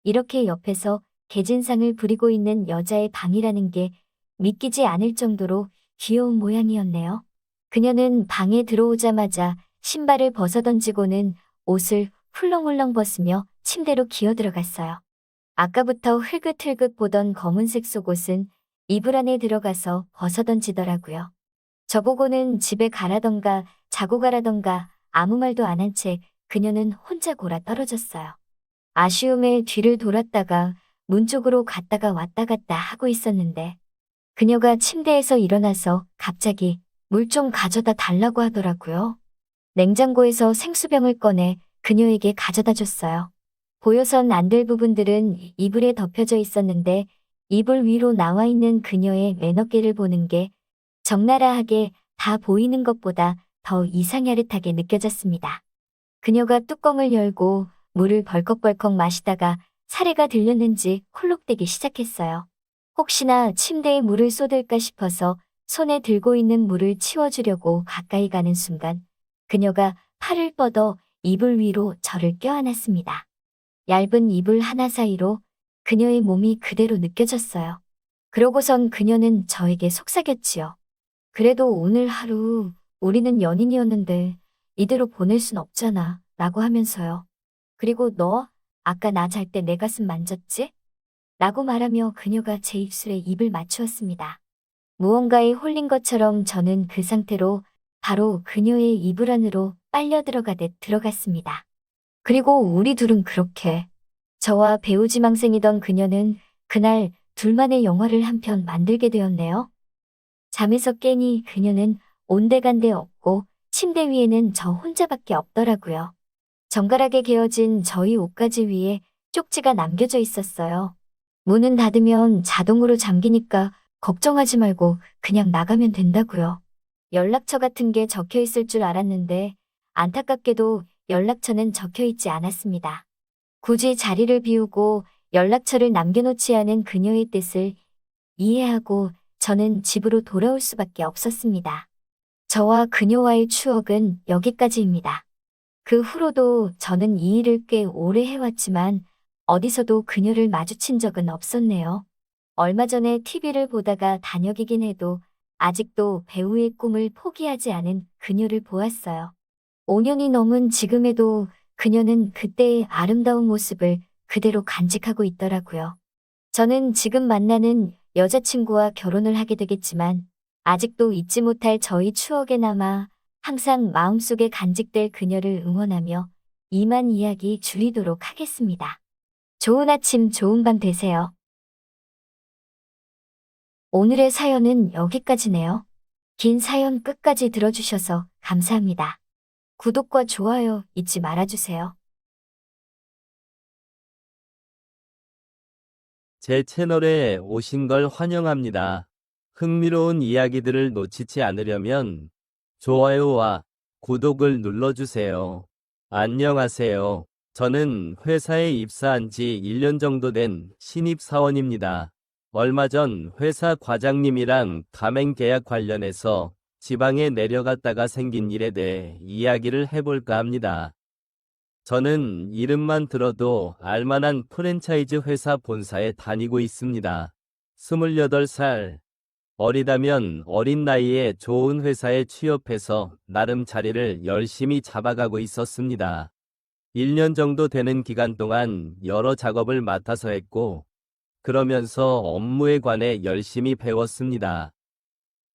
이렇게 옆에서 개진상을 부리고 있는 여자의 방이라는 게 믿기지 않을 정도로 귀여운 모양이었네요. 그녀는 방에 들어오자마자 신발을 벗어던지고는 옷을 훌렁훌렁 벗으며 침대로 기어들어갔어요. 아까부터 흘긋흘긋 보던 검은색 속옷은 이불 안에 들어가서 벗어던지더라고요. 저보고는 집에 가라던가 자고 가라던가 아무 말도 안 한 채 그녀는 혼자 골아 떨어졌어요. 아쉬움에 뒤를 돌았다가 문 쪽으로 갔다가 왔다 갔다 하고 있었는데 그녀가 침대에서 일어나서 갑자기 물 좀 가져다 달라고 하더라고요. 냉장고에서 생수병을 꺼내 그녀에게 가져다 줬어요. 보여선 안 될 부분들은 이불에 덮여져 있었는데 이불 위로 나와 있는 그녀의 매너깨를 보는 게 적나라하게 다 보이는 것보다 더 이상야릇하게 느껴졌습니다. 그녀가 뚜껑을 열고 물을 벌컥벌컥 마시다가 사례가 들렸는지 콜록대기 시작했어요. 혹시나 침대에 물을 쏟을까 싶어서 손에 들고 있는 물을 치워주려고 가까이 가는 순간 그녀가 팔을 뻗어 이불 위로 저를 껴안았습니다. 얇은 이불 하나 사이로 그녀의 몸이 그대로 느껴졌어요. 그러고선 그녀는 저에게 속삭였지요. 그래도 오늘 하루 우리는 연인이었는데 이대로 보낼 순 없잖아 라고 하면서요. 그리고 너 아까 나 잘 때 내 가슴 만졌지? 라고 말하며 그녀가 제 입술에 입을 맞추었습니다. 무언가에 홀린 것처럼 저는 그 상태로 바로 그녀의 이불 안으로 빨려 들어가듯 들어갔습니다. 그리고 우리 둘은 그렇게 저와 배우지망생이던 그녀는 그날 둘만의 영화를 한 편 만들게 되었네요. 잠에서 깨니 그녀는 온데간데 없고 침대 위에는 저 혼자밖에 없더라고요. 정갈하게 개어진 저희 옷가지 위에 쪽지가 남겨져 있었어요. 문은 닫으면 자동으로 잠기니까 걱정하지 말고 그냥 나가면 된다고요. 연락처 같은 게 적혀 있을 줄 알았는데 안타깝게도 연락처는 적혀 있지 않았습니다. 굳이 자리를 비우고 연락처를 남겨놓지 않은 그녀의 뜻을 이해하고 저는 집으로 돌아올 수밖에 없었습니다. 저와 그녀와의 추억은 여기까지입니다. 그 후로도 저는 이 일을 꽤 오래 해왔지만 어디서도 그녀를 마주친 적은 없었네요. 얼마 전에 TV를 보다가 단역이긴 해도 아직도 배우의 꿈을 포기하지 않은 그녀를 보았어요. 5년이 넘은 지금에도 그녀는 그때의 아름다운 모습을 그대로 간직하고 있더라고요. 저는 지금 만나는 여자친구와 결혼을 하게 되겠지만 아직도 잊지 못할 저희 추억에 남아 항상 마음속에 간직될 그녀를 응원하며 이만 이야기 줄이도록 하겠습니다. 좋은 아침, 좋은 밤 되세요. 오늘의 사연은 여기까지네요. 긴 사연 끝까지 들어주셔서 감사합니다. 구독과 좋아요 잊지 말아주세요. 제 채널에 오신 걸 환영합니다. 흥미로운 이야기들을 놓치지 않으려면 좋아요와 구독을 눌러주세요. 안녕하세요. 저는 회사에 입사한 지 1년 정도 된 신입사원입니다. 얼마 전 회사 과장님이랑 가맹 계약 관련해서 지방에 내려갔다가 생긴 일에 대해 이야기를 해볼까 합니다. 저는 이름만 들어도 알만한 프랜차이즈 회사 본사에 다니고 있습니다. 28살. 어리다면 어린 나이에 좋은 회사에 취업해서 나름 자리를 열심히 잡아가고 있었습니다. 1년 정도 되는 기간 동안 여러 작업을 맡아서 했고, 그러면서 업무에 관해 열심히 배웠습니다.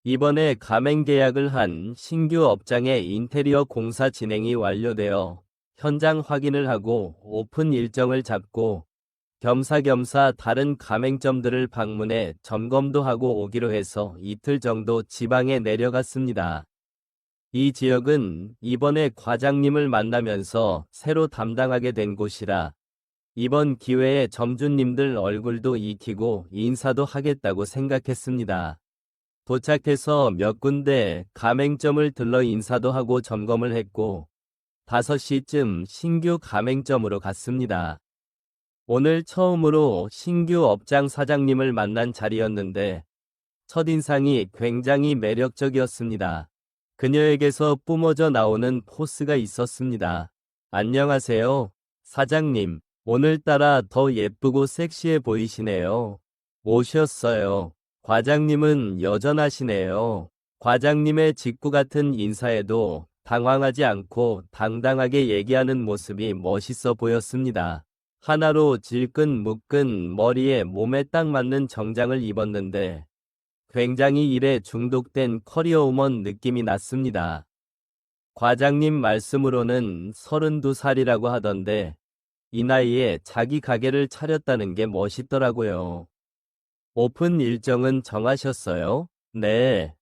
이번에 가맹 계약을 한 신규 업장의 인테리어 공사 진행이 완료되어 현장 확인을 하고 오픈 일정을 잡고 겸사겸사 다른 가맹점들을 방문해 점검도 하고 오기로 해서 이틀 정도 지방에 내려갔습니다. 이 지역은 이번에 과장님을 만나면서 새로 담당하게 된 곳이라 이번 기회에 점주님들 얼굴도 익히고 인사도 하겠다고 생각했습니다. 도착해서 몇 군데 가맹점을 들러 인사도 하고 점검을 했고 5시쯤 신규 가맹점으로 갔습니다. 오늘 처음으로 신규 업장 사장님을 만난 자리였는데 첫인상이 굉장히 매력적이었습니다. 그녀에게서 뿜어져 나오는 포스가 있었습니다. 안녕하세요, 사장님. 오늘따라 더 예쁘고 섹시해 보이시네요. 오셨어요. 과장님은 여전하시네요. 과장님의 직구 같은 인사에도 당황하지 않고 당당하게 얘기하는 모습이 멋있어 보였습니다. 하나로 질끈 묶은 머리에 몸에 딱 맞는 정장을 입었는데 굉장히 일에 중독된 커리어우먼 느낌이 났습니다. 과장님 말씀으로는 32살이라고 하던데 이 나이에 자기 가게를 차렸다는 게 멋있더라고요. 오픈 일정은 정하셨어요? 네.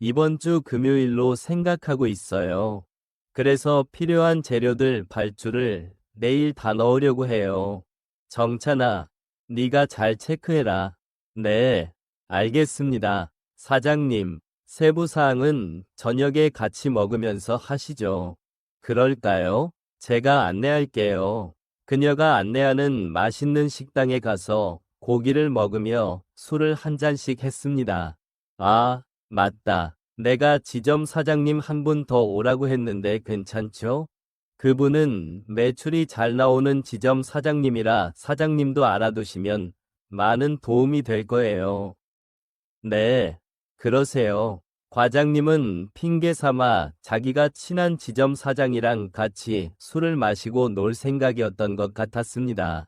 이번 주 금요일로 생각하고 있어요. 그래서 필요한 재료들 발주를 내일 다 넣으려고 해요. 정찬아, 네가 잘 체크해라. 네, 알겠습니다. 사장님, 세부사항은 저녁에 같이 먹으면서 하시죠. 그럴까요? 제가 안내할게요. 그녀가 안내하는 맛있는 식당에 가서 고기를 먹으며 술을 한 잔씩 했습니다. 아, 맞다. 내가 지점 사장님 한 분 더 오라고 했는데 괜찮죠? 그분은 매출이 잘 나오는 지점 사장님이라 사장님도 알아두시면 많은 도움이 될 거예요. 네, 그러세요. 과장님은 핑계 삼아 자기가 친한 지점 사장이랑 같이 술을 마시고 놀 생각이었던 것 같았습니다.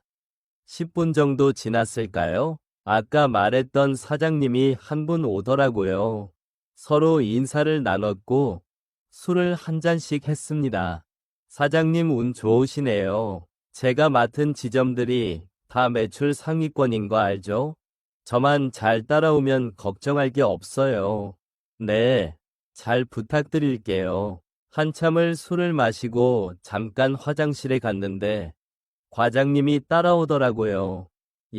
10분 정도 지났을까요? 아까 말했던 사장님이 한 분 오더라고요. 서로 인사를 나눴고 술을 한 잔씩 했습니다. 사장님 운 좋으시네요. 제가 맡은 지점들이 다 매출 상위권인 거 알죠? 저만 잘 따라오면 걱정할 게 없어요. 네, 잘 부탁드릴게요. 한참을 술을 마시고 잠깐 화장실에 갔는데 과장님이 따라오더라고요.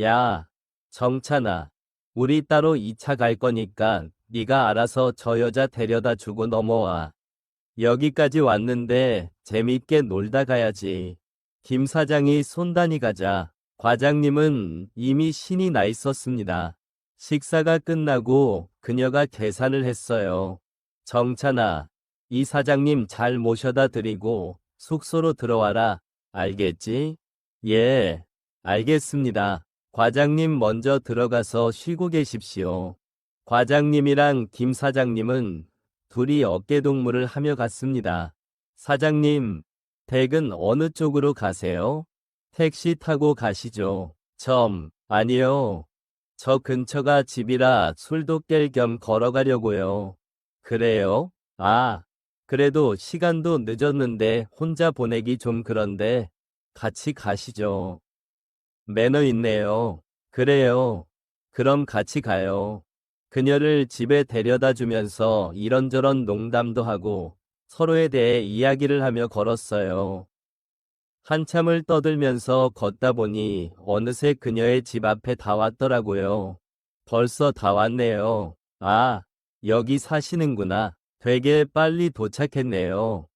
야, 정찬아, 우리 따로 2차 갈 거니까 네가 알아서 저 여자 데려다 주고 넘어와. 여기까지 왔는데 재밌게 놀다 가야지. 김 사장이 손단위 가자. 과장님은 이미 신이 나 있었습니다. 식사가 끝나고 그녀가 계산을 했어요. 정찬아, 이 사장님 잘 모셔다 드리고 숙소로 들어와라. 알겠지? 예. 알겠습니다. 과장님 먼저 들어가서 쉬고 계십시오. 과장님이랑 김 사장님은 둘이 어깨동무를 하며 갔습니다. 사장님, 댁은 어느 쪽으로 가세요? 택시 타고 가시죠. 아니요. 저 근처가 집이라 술도 깰 겸 걸어가려고요. 그래요? 아, 그래도 시간도 늦었는데 혼자 보내기 좀 그런데 같이 가시죠. 매너 있네요. 그래요. 그럼 같이 가요. 그녀를 집에 데려다 주면서 이런저런 농담도 하고 서로에 대해 이야기를 하며 걸었어요. 한참을 떠들면서 걷다 보니 어느새 그녀의 집 앞에 다 왔더라고요. 벌써 다 왔네요. 아, 여기 사시는구나. 되게 빨리 도착했네요.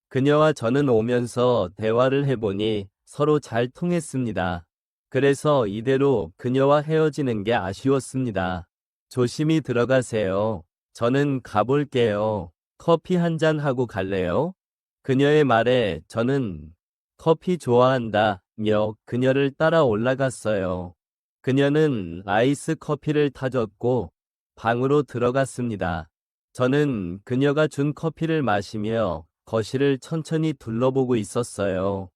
그녀와 저는 오면서 대화를 해보니 서로 잘 통했습니다. 그래서 이대로 그녀와 헤어지는 게 아쉬웠습니다. 조심히 들어가세요. 저는 가볼게요. 커피 한 잔 하고 갈래요? 그녀의 말에 저는 커피 좋아한다며 그녀를 따라 올라갔어요. 그녀는 아이스 커피를 타줬고 방으로 들어갔습니다. 저는 그녀가 준 커피를 마시며 거실을 천천히 둘러보고 있었어요.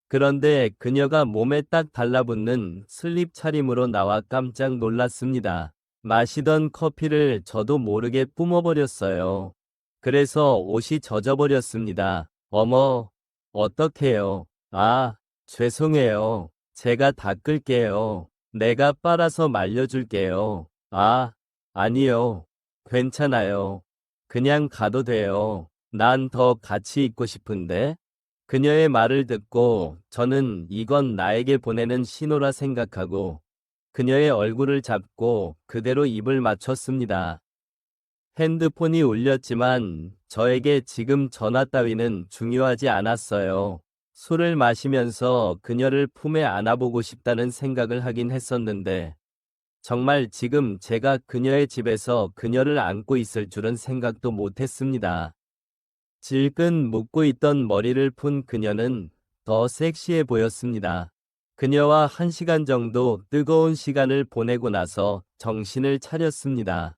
그런데 그녀가 몸에 딱 달라붙는 슬립 차림으로 나와 깜짝 놀랐습니다. 마시던 커피를 저도 모르게 뿜어버렸어요. 그래서 옷이 젖어버렸습니다. 어머, 어떡해요. 아, 죄송해요. 제가 닦을게요. 내가 빨아서 말려줄게요. 아, 아니요. 괜찮아요. 그냥 가도 돼요. 난 더 같이 있고 싶은데. 그녀의 말을 듣고 저는 이건 나에게 보내는 신호라 생각하고 그녀의 얼굴을 잡고 그대로 입을 맞췄습니다. 핸드폰이 울렸지만 저에게 지금 전화 따위는 중요하지 않았어요. 술을 마시면서 그녀를 품에 안아보고 싶다는 생각을 하긴 했었는데 정말 지금 제가 그녀의 집에서 그녀를 안고 있을 줄은 생각도 못했습니다. 질끈 묶고 있던 머리를 푼 그녀는 더 섹시해 보였습니다. 그녀와 1시간 정도 뜨거운 시간을 보내고 나서 정신을 차렸습니다.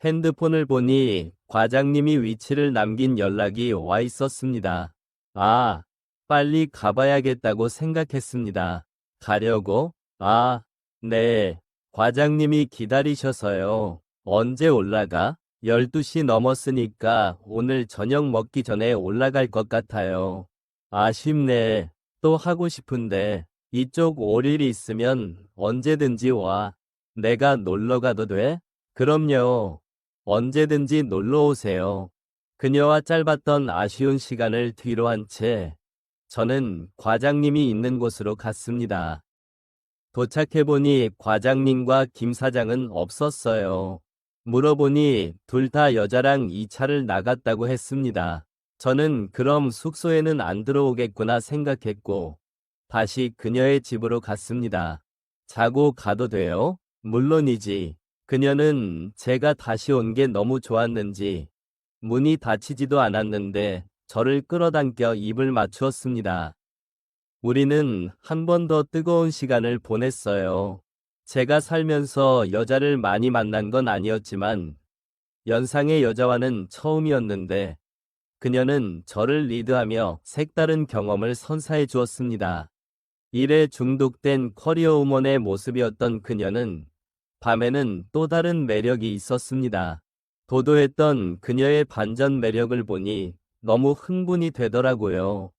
핸드폰을 보니 과장님이 위치를 남긴 연락이 와 있었습니다. 아, 빨리 가봐야겠다고 생각했습니다. 가려고? 아, 네. 과장님이 기다리셔서요. 언제 올라가? 12시 넘었으니까 오늘 저녁 먹기 전에 올라갈 것 같아요. 아쉽네. 또 하고 싶은데 이쪽 올 일이 있으면 언제든지 와. 내가 놀러 가도 돼? 그럼요. 언제든지 놀러 오세요. 그녀와 짧았던 아쉬운 시간을 뒤로 한 채 저는 과장님이 있는 곳으로 갔습니다. 도착해보니 과장님과 김 사장은 없었어요. 물어보니 둘 다 여자랑 2차를 나갔다고 했습니다. 저는 그럼 숙소에는 안 들어오겠구나 생각했고 다시 그녀의 집으로 갔습니다. 자고 가도 돼요? 물론이지. 그녀는 제가 다시 온 게 너무 좋았는지 문이 닫히지도 않았는데 저를 끌어당겨 입을 맞추었습니다. 우리는 한 번 더 뜨거운 시간을 보냈어요. 제가 살면서 여자를 많이 만난 건 아니었지만 연상의 여자와는 처음이었는데 그녀는 저를 리드하며 색다른 경험을 선사해 주었습니다. 일에 중독된 커리어우먼의 모습이었던 그녀는 밤에는 또 다른 매력이 있었습니다. 도도했던 그녀의 반전 매력을 보니 너무 흥분이 되더라고요.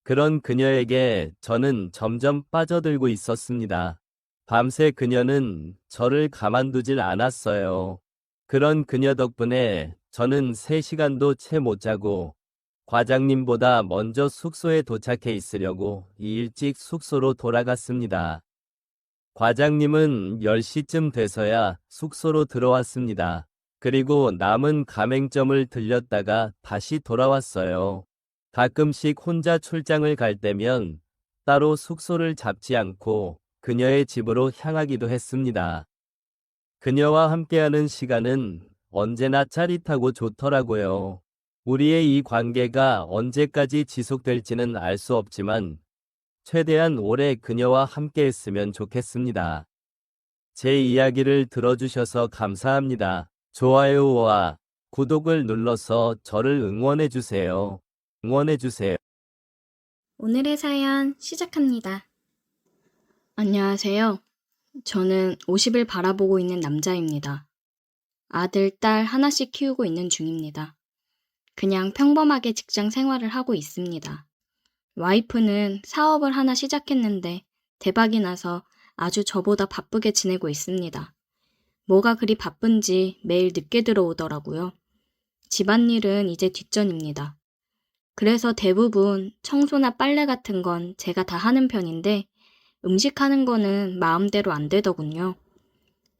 그런 그녀에게 저는 점점 빠져들고 있었습니다. 밤새 그녀는 저를 가만두질 않았어요. 그런 그녀 덕분에 저는 3시간도 채 못 자고 과장님보다 먼저 숙소에 도착해 있으려고 일찍 숙소로 돌아갔습니다. 과장님은 10시쯤 돼서야 숙소로 들어왔습니다. 그리고 남은 가맹점을 들렸다가 다시 돌아왔어요. 가끔씩 혼자 출장을 갈 때면 따로 숙소를 잡지 않고 그녀의 집으로 향하기도 했습니다. 그녀와 함께하는 시간은 언제나 짜릿하고 좋더라고요. 우리의 이 관계가 언제까지 지속될지는 알 수 없지만 최대한 오래 그녀와 함께 했으면 좋겠습니다. 제 이야기를 들어주셔서 감사합니다. 좋아요와 구독을 눌러서 저를 응원해주세요. 응원해주세요. 오늘의 사연 시작합니다. 안녕하세요. 저는 50을 바라보고 있는 남자입니다. 아들, 딸 하나씩 키우고 있는 중입니다. 그냥 평범하게 직장 생활을 하고 있습니다. 와이프는 사업을 하나 시작했는데 대박이 나서 아주 저보다 바쁘게 지내고 있습니다. 뭐가 그리 바쁜지 매일 늦게 들어오더라고요. 집안일은 이제 뒷전입니다. 그래서 대부분 청소나 빨래 같은 건 제가 다 하는 편인데 음식하는 거는 마음대로 안 되더군요.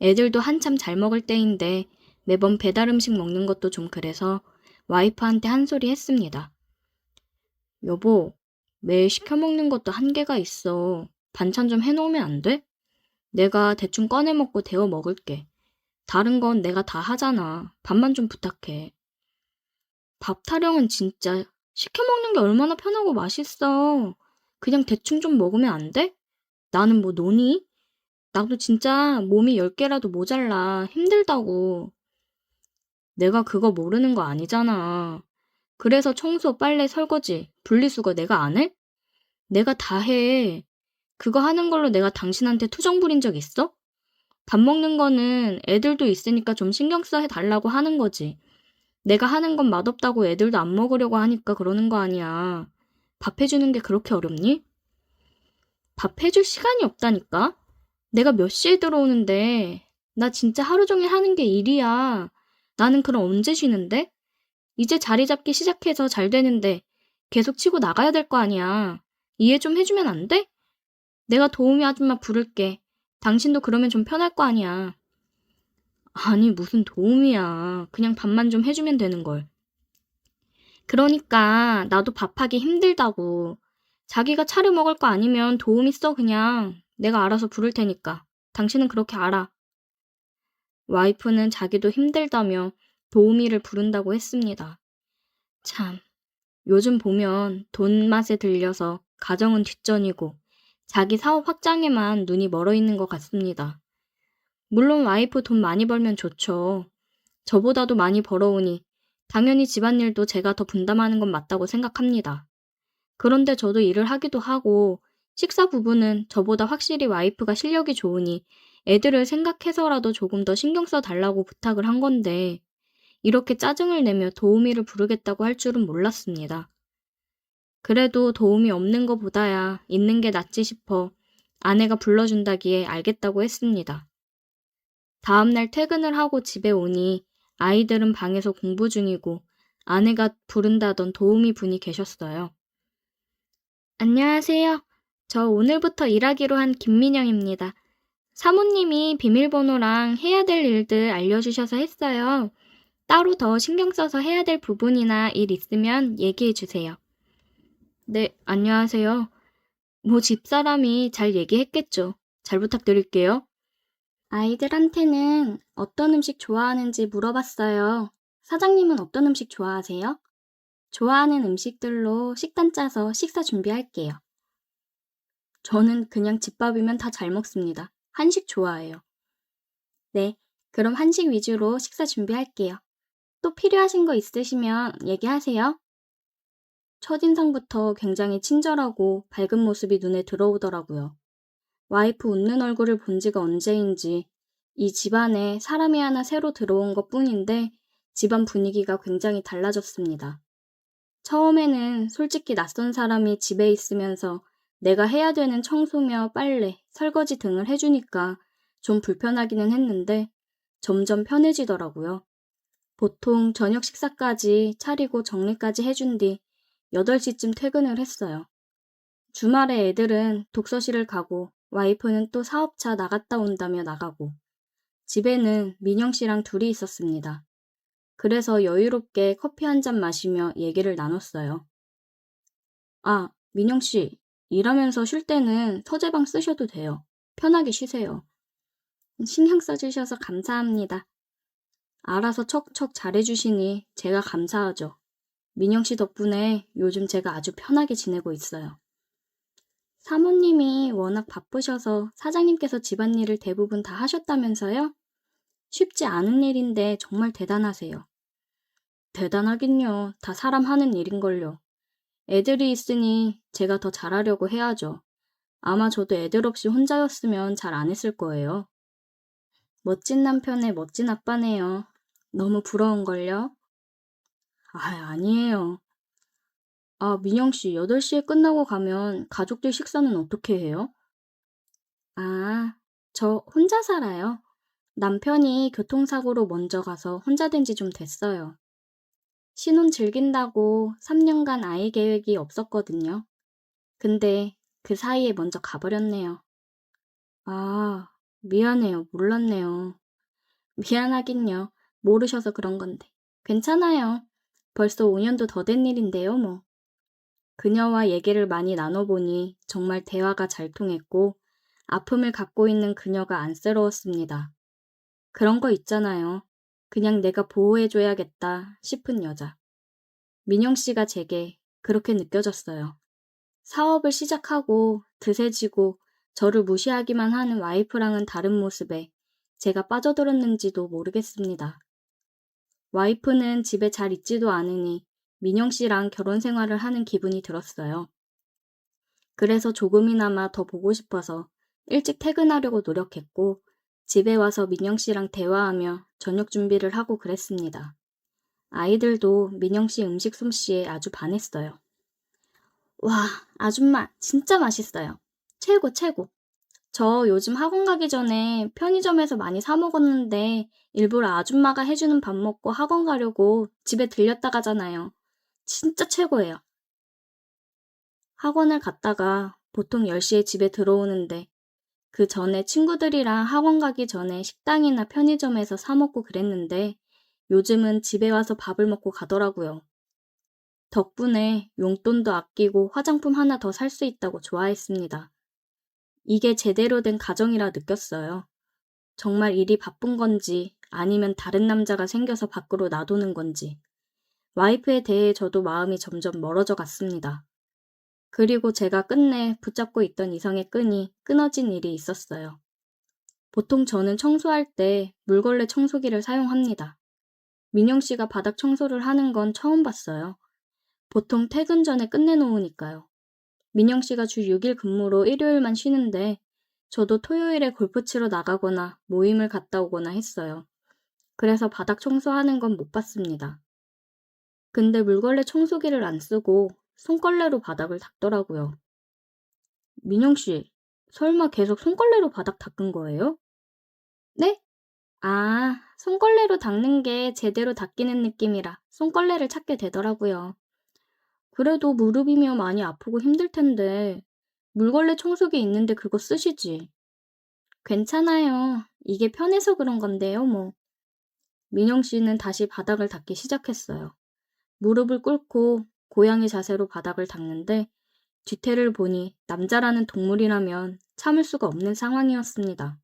애들도 한참 잘 먹을 때인데 매번 배달 음식 먹는 것도 좀 그래서 와이프한테 한 소리 했습니다. 여보, 매일 시켜 먹는 것도 한계가 있어. 반찬 좀 해놓으면 안 돼? 내가 대충 꺼내 먹고 데워 먹을게. 다른 건 내가 다 하잖아. 밥만 좀 부탁해. 밥 타령은 진짜 시켜 먹는 게 얼마나 편하고 맛있어. 그냥 대충 좀 먹으면 안 돼? 나는 뭐 노니? 나도 진짜 몸이 10개라도 모자라. 힘들다고. 내가 그거 모르는 거 아니잖아. 그래서 청소, 빨래, 설거지, 분리수거 내가 안 해? 내가 다 해. 그거 하는 걸로 내가 당신한테 투정 부린 적 있어? 밥 먹는 거는 애들도 있으니까 좀 신경 써 해달라고 하는 거지. 내가 하는 건 맛없다고 애들도 안 먹으려고 하니까 그러는 거 아니야. 밥 해주는 게 그렇게 어렵니? 밥 해줄 시간이 없다니까? 내가 몇 시에 들어오는데? 나 진짜 하루 종일 하는 게 일이야. 나는 그럼 언제 쉬는데? 이제 자리 잡기 시작해서 잘 되는데 계속 치고 나가야 될 거 아니야. 이해 좀 해주면 안 돼? 내가 도우미 아줌마 부를게. 당신도 그러면 좀 편할 거 아니야. 아니, 무슨 도우미야. 그냥 밥만 좀 해주면 되는 걸. 그러니까 나도 밥하기 힘들다고. 자기가 차려 먹을 거 아니면 도우미 써 그냥. 내가 알아서 부를 테니까. 당신은 그렇게 알아. 와이프는 자기도 힘들다며 도우미를 부른다고 했습니다. 참, 요즘 보면 돈 맛에 들려서 가정은 뒷전이고 자기 사업 확장에만 눈이 멀어 있는 것 같습니다. 물론 와이프 돈 많이 벌면 좋죠. 저보다도 많이 벌어오니 당연히 집안일도 제가 더 분담하는 건 맞다고 생각합니다. 그런데 저도 일을 하기도 하고 식사 부분은 저보다 확실히 와이프가 실력이 좋으니 애들을 생각해서라도 조금 더 신경 써 달라고 부탁을 한 건데 이렇게 짜증을 내며 도우미를 부르겠다고 할 줄은 몰랐습니다. 그래도 도움이 없는 것보다야 있는 게 낫지 싶어 아내가 불러준다기에 알겠다고 했습니다. 다음날 퇴근을 하고 집에 오니 아이들은 방에서 공부 중이고 아내가 부른다던 도우미 분이 계셨어요. 안녕하세요. 저 오늘부터 일하기로 한 김민영입니다. 사모님이 비밀번호랑 해야 될 일들 알려주셔서 했어요. 따로 더 신경 써서 해야 될 부분이나 일 있으면 얘기해 주세요. 네, 안녕하세요. 뭐 집사람이 잘 얘기했겠죠. 잘 부탁드릴게요. 아이들한테는 어떤 음식 좋아하는지 물어봤어요. 사장님은 어떤 음식 좋아하세요? 좋아하는 음식들로 식단 짜서 식사 준비할게요. 저는 그냥 집밥이면 다 잘 먹습니다. 한식 좋아해요. 네, 그럼 한식 위주로 식사 준비할게요. 또 필요하신 거 있으시면 얘기하세요. 첫인상부터 굉장히 친절하고 밝은 모습이 눈에 들어오더라고요. 와이프 웃는 얼굴을 본 지가 언제인지 이 집안에 사람이 하나 새로 들어온 것 뿐인데 집안 분위기가 굉장히 달라졌습니다. 처음에는 솔직히 낯선 사람이 집에 있으면서 내가 해야 되는 청소며 빨래, 설거지 등을 해주니까 좀 불편하기는 했는데 점점 편해지더라고요. 보통 저녁 식사까지 차리고 정리까지 해준 뒤 8시쯤 퇴근을 했어요. 주말에 애들은 독서실을 가고 와이프는 또 사업차 나갔다 온다며 나가고 집에는 민영 씨랑 둘이 있었습니다. 그래서 여유롭게 커피 한 잔 마시며 얘기를 나눴어요. 아, 민영 씨, 일하면서 쉴 때는 서재방 쓰셔도 돼요. 편하게 쉬세요. 신경 써주셔서 감사합니다. 알아서 척척 잘해주시니 제가 감사하죠. 민영 씨 덕분에 요즘 제가 아주 편하게 지내고 있어요. 사모님이 워낙 바쁘셔서 사장님께서 집안일을 대부분 다 하셨다면서요? 쉽지 않은 일인데 정말 대단하세요. 대단하긴요. 다 사람 하는 일인걸요. 애들이 있으니 제가 더 잘하려고 해야죠. 아마 저도 애들 없이 혼자였으면 잘 안 했을 거예요. 멋진 남편의 멋진 아빠네요. 너무 부러운걸요? 아니에요. 민영 씨, 8시에 끝나고 가면 가족들 식사는 어떻게 해요? 저 혼자 살아요. 남편이 교통사고로 먼저 가서 혼자 된 지 좀 됐어요. 신혼 즐긴다고 3년간 아이 계획이 없었거든요. 근데 그 사이에 먼저 가버렸네요. 미안해요. 몰랐네요. 미안하긴요. 모르셔서 그런 건데. 괜찮아요. 벌써 5년도 더 된 일인데요, 뭐. 그녀와 얘기를 많이 나눠보니 정말 대화가 잘 통했고 아픔을 갖고 있는 그녀가 안쓰러웠습니다. 그런 거 있잖아요. 그냥 내가 보호해줘야겠다 싶은 여자. 민영 씨가 제게 그렇게 느껴졌어요. 사업을 시작하고 드세지고 저를 무시하기만 하는 와이프랑은 다른 모습에 제가 빠져들었는지도 모르겠습니다. 와이프는 집에 잘 있지도 않으니 민영 씨랑 결혼 생활을 하는 기분이 들었어요. 그래서 조금이나마 더 보고 싶어서 일찍 퇴근하려고 노력했고 집에 와서 민영 씨랑 대화하며 저녁 준비를 하고 그랬습니다. 아이들도 민영 씨 음식 솜씨에 아주 반했어요. 와, 아줌마 진짜 맛있어요. 최고 최고. 저 요즘 학원 가기 전에 편의점에서 많이 사 먹었는데 일부러 아줌마가 해주는 밥 먹고 학원 가려고 집에 들렸다 가잖아요. 진짜 최고예요. 학원을 갔다가 보통 10시에 집에 들어오는데 그 전에 친구들이랑 학원 가기 전에 식당이나 편의점에서 사 먹고 그랬는데 요즘은 집에 와서 밥을 먹고 가더라고요. 덕분에 용돈도 아끼고 화장품 하나 더 살 수 있다고 좋아했습니다. 이게 제대로 된 가정이라 느꼈어요. 정말 일이 바쁜 건지 아니면 다른 남자가 생겨서 밖으로 놔두는 건지 와이프에 대해 저도 마음이 점점 멀어져 갔습니다. 그리고 제가 끝내 붙잡고 있던 이성의 끈이 끊어진 일이 있었어요. 보통 저는 청소할 때 물걸레 청소기를 사용합니다. 민영 씨가 바닥 청소를 하는 건 처음 봤어요. 보통 퇴근 전에 끝내놓으니까요. 민영 씨가 주 6일 근무로 일요일만 쉬는데 저도 토요일에 골프 치러 나가거나 모임을 갔다 오거나 했어요. 그래서 바닥 청소하는 건 못 봤습니다. 근데 물걸레 청소기를 안 쓰고 손걸레로 바닥을 닦더라고요. 민영 씨, 설마 계속 손걸레로 바닥 닦은 거예요? 네? 손걸레로 닦는 게 제대로 닦이는 느낌이라 손걸레를 찾게 되더라고요. 그래도 무릎이면 많이 아프고 힘들 텐데 물걸레 청소기 있는데 그거 쓰시지. 괜찮아요. 이게 편해서 그런 건데요, 뭐. 민영 씨는 다시 바닥을 닦기 시작했어요. 무릎을 꿇고 고양이 자세로 바닥을 닦는데 뒤태를 보니 남자라는 동물이라면 참을 수가 없는 상황이었습니다.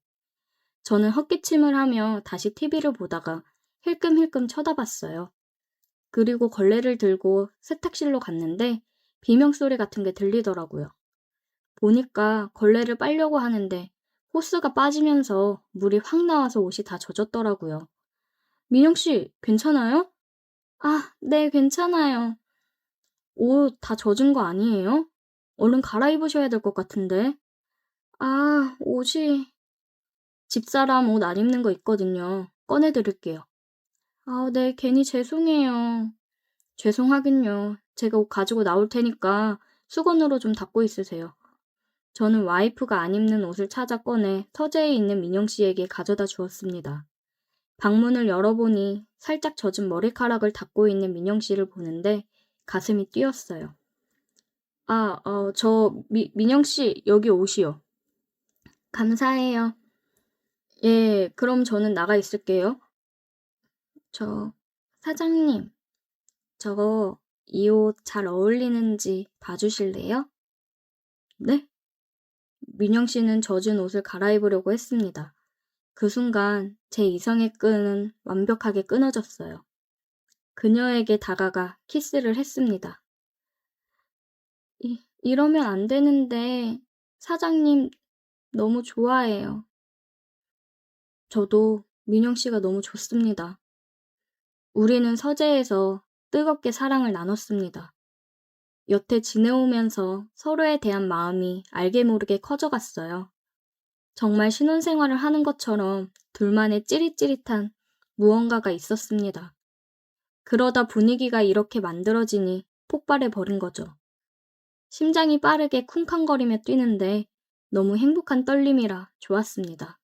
저는 헛기침을 하며 다시 TV를 보다가 힐끔힐끔 쳐다봤어요. 그리고 걸레를 들고 세탁실로 갔는데 비명소리 같은 게 들리더라고요. 보니까 걸레를 빨려고 하는데 호스가 빠지면서 물이 확 나와서 옷이 다 젖었더라고요. 민영 씨, 괜찮아요? 네, 괜찮아요. 옷 다 젖은 거 아니에요? 얼른 갈아입으셔야 될 것 같은데. 옷이... 집사람 옷 안 입는 거 있거든요. 꺼내드릴게요. 네, 괜히 죄송해요. 죄송하긴요. 제가 옷 가지고 나올 테니까 수건으로 좀 닦고 있으세요. 저는 와이프가 안 입는 옷을 찾아 꺼내 서재에 있는 민영 씨에게 가져다 주었습니다. 방문을 열어보니 살짝 젖은 머리카락을 닦고 있는 민영 씨를 보는데 가슴이 뛰었어요. 민영 씨, 여기 옷이요. 감사해요. 예, 그럼 저는 나가 있을게요. 사장님, 이 옷 잘 어울리는지 봐주실래요? 네? 민영 씨는 젖은 옷을 갈아입으려고 했습니다. 그 순간 제 이성의 끈은 완벽하게 끊어졌어요. 그녀에게 다가가 키스를 했습니다. 이러면 안 되는데 사장님 너무 좋아해요. 저도 민영 씨가 너무 좋습니다. 우리는 서재에서 뜨겁게 사랑을 나눴습니다. 여태 지내오면서 서로에 대한 마음이 알게 모르게 커져갔어요. 정말 신혼생활을 하는 것처럼 둘만의 찌릿찌릿한 무언가가 있었습니다. 그러다 분위기가 이렇게 만들어지니 폭발해버린 거죠. 심장이 빠르게 쿵쾅거리며 뛰는데 너무 행복한 떨림이라 좋았습니다.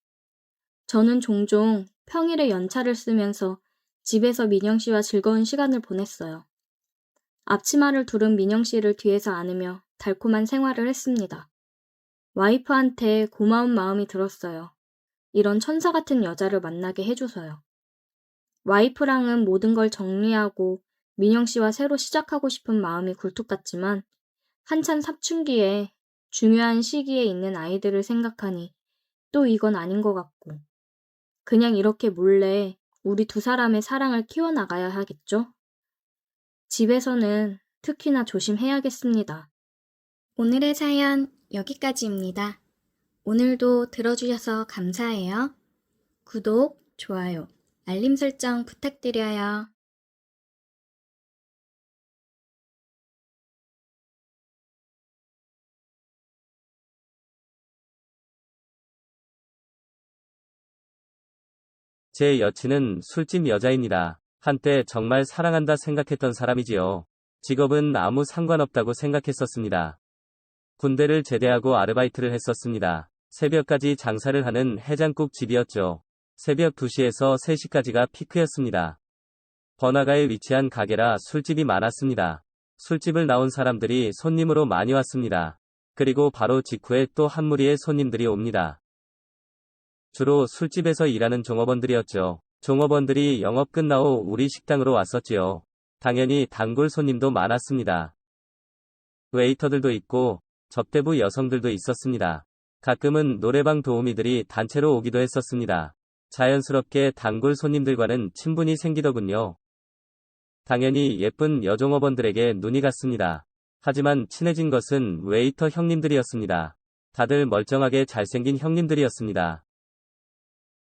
저는 종종 평일에 연차를 쓰면서 집에서 민영 씨와 즐거운 시간을 보냈어요. 앞치마를 두른 민영 씨를 뒤에서 안으며 달콤한 생활을 했습니다. 와이프한테 고마운 마음이 들었어요. 이런 천사 같은 여자를 만나게 해줘서요. 와이프랑은 모든 걸 정리하고 민영 씨와 새로 시작하고 싶은 마음이 굴뚝 같지만 한참 사춘기에 중요한 시기에 있는 아이들을 생각하니 또 이건 아닌 것 같고 그냥 이렇게 몰래 우리 두 사람의 사랑을 키워나가야 하겠죠? 집에서는 특히나 조심해야겠습니다. 오늘의 사연 여기까지입니다. 오늘도 들어주셔서 감사해요. 구독, 좋아요, 알림 설정 부탁드려요. 제 여친은 술집 여자입니다. 한때 정말 사랑한다 생각했던 사람이지요. 직업은 아무 상관없다고 생각했었습니다. 군대를 제대하고 아르바이트를 했었습니다. 새벽까지 장사를 하는 해장국 집이었죠. 새벽 2시에서 3시까지가 피크였습니다. 번화가에 위치한 가게라 술집이 많았습니다. 술집을 나온 사람들이 손님으로 많이 왔습니다. 그리고 바로 직후에 또 한 무리의 손님들이 옵니다. 주로 술집에서 일하는 종업원들이었죠. 종업원들이 영업 끝나고 우리 식당으로 왔었지요. 당연히 단골 손님도 많았습니다. 웨이터들도 있고 접대부 여성들도 있었습니다. 가끔은 노래방 도우미들이 단체로 오기도 했었습니다. 자연스럽게 단골 손님들과는 친분이 생기더군요. 당연히 예쁜 여종업원들에게 눈이 갔습니다. 하지만 친해진 것은 웨이터 형님들이었습니다. 다들 멀쩡하게 잘생긴 형님들이었습니다.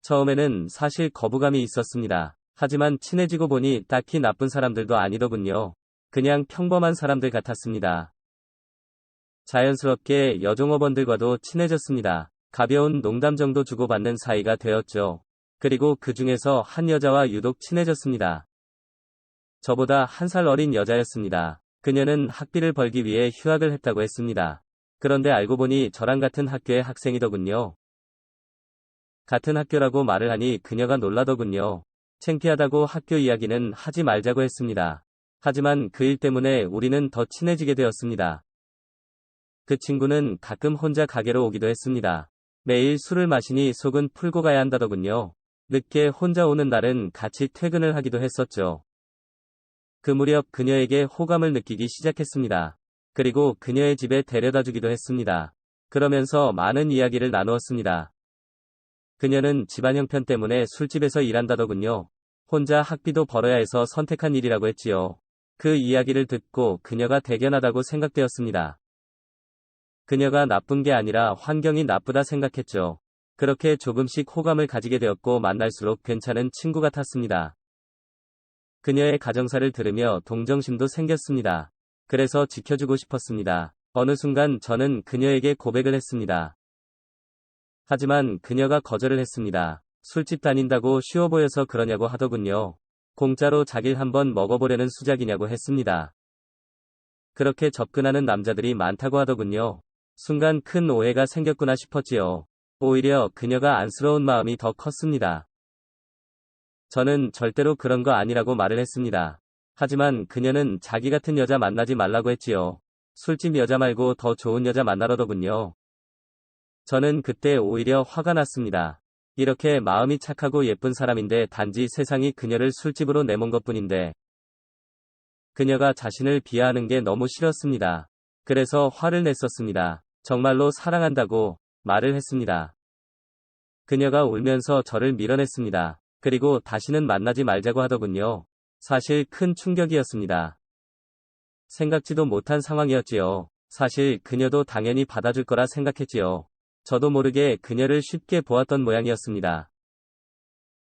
처음에는 사실 거부감이 있었습니다. 하지만 친해지고 보니 딱히 나쁜 사람들도 아니더군요. 그냥 평범한 사람들 같았습니다. 자연스럽게 여종업원들과도 친해졌습니다. 가벼운 농담 정도 주고받는 사이가 되었죠. 그리고 그 중에서 한 여자와 유독 친해졌습니다. 저보다 1살 어린 여자였습니다. 그녀는 학비를 벌기 위해 휴학을 했다고 했습니다. 그런데 알고 보니 저랑 같은 학교의 학생이더군요. 같은 학교라고 말을 하니 그녀가 놀라더군요. 창피하다고 학교 이야기는 하지 말자고 했습니다. 하지만 그 일 때문에 우리는 더 친해지게 되었습니다. 그 친구는 가끔 혼자 가게로 오기도 했습니다. 매일 술을 마시니 속은 풀고 가야 한다더군요. 늦게 혼자 오는 날은 같이 퇴근을 하기도 했었죠. 그 무렵 그녀에게 호감을 느끼기 시작했습니다. 그리고 그녀의 집에 데려다 주기도 했습니다. 그러면서 많은 이야기를 나누었습니다. 그녀는 집안 형편 때문에 술집에서 일한다더군요. 혼자 학비도 벌어야 해서 선택한 일이라고 했지요. 그 이야기를 듣고 그녀가 대견하다고 생각되었습니다. 그녀가 나쁜 게 아니라 환경이 나쁘다 생각했죠. 그렇게 조금씩 호감을 가지게 되었고 만날수록 괜찮은 친구 같았습니다. 그녀의 가정사를 들으며 동정심도 생겼습니다. 그래서 지켜주고 싶었습니다. 어느 순간 저는 그녀에게 고백을 했습니다. 하지만 그녀가 거절을 했습니다. 술집 다닌다고 쉬워 보여서 그러냐고 하더군요. 공짜로 자기를 한번 먹어보려는 수작이냐고 했습니다. 그렇게 접근하는 남자들이 많다고 하더군요. 순간 큰 오해가 생겼구나 싶었지요. 오히려 그녀가 안쓰러운 마음이 더 컸습니다. 저는 절대로 그런 거 아니라고 말을 했습니다. 하지만 그녀는 자기 같은 여자 만나지 말라고 했지요. 술집 여자 말고 더 좋은 여자 만나러더군요. 저는 그때 오히려 화가 났습니다. 이렇게 마음이 착하고 예쁜 사람인데 단지 세상이 그녀를 술집으로 내몬 것뿐인데 그녀가 자신을 비하하는 게 너무 싫었습니다. 그래서 화를 냈었습니다. 정말로 사랑한다고 말을 했습니다. 그녀가 울면서 저를 밀어냈습니다. 그리고 다시는 만나지 말자고 하더군요. 사실 큰 충격이었습니다. 생각지도 못한 상황이었지요. 사실 그녀도 당연히 받아줄 거라 생각했지요. 저도 모르게 그녀를 쉽게 보았던 모양이었습니다.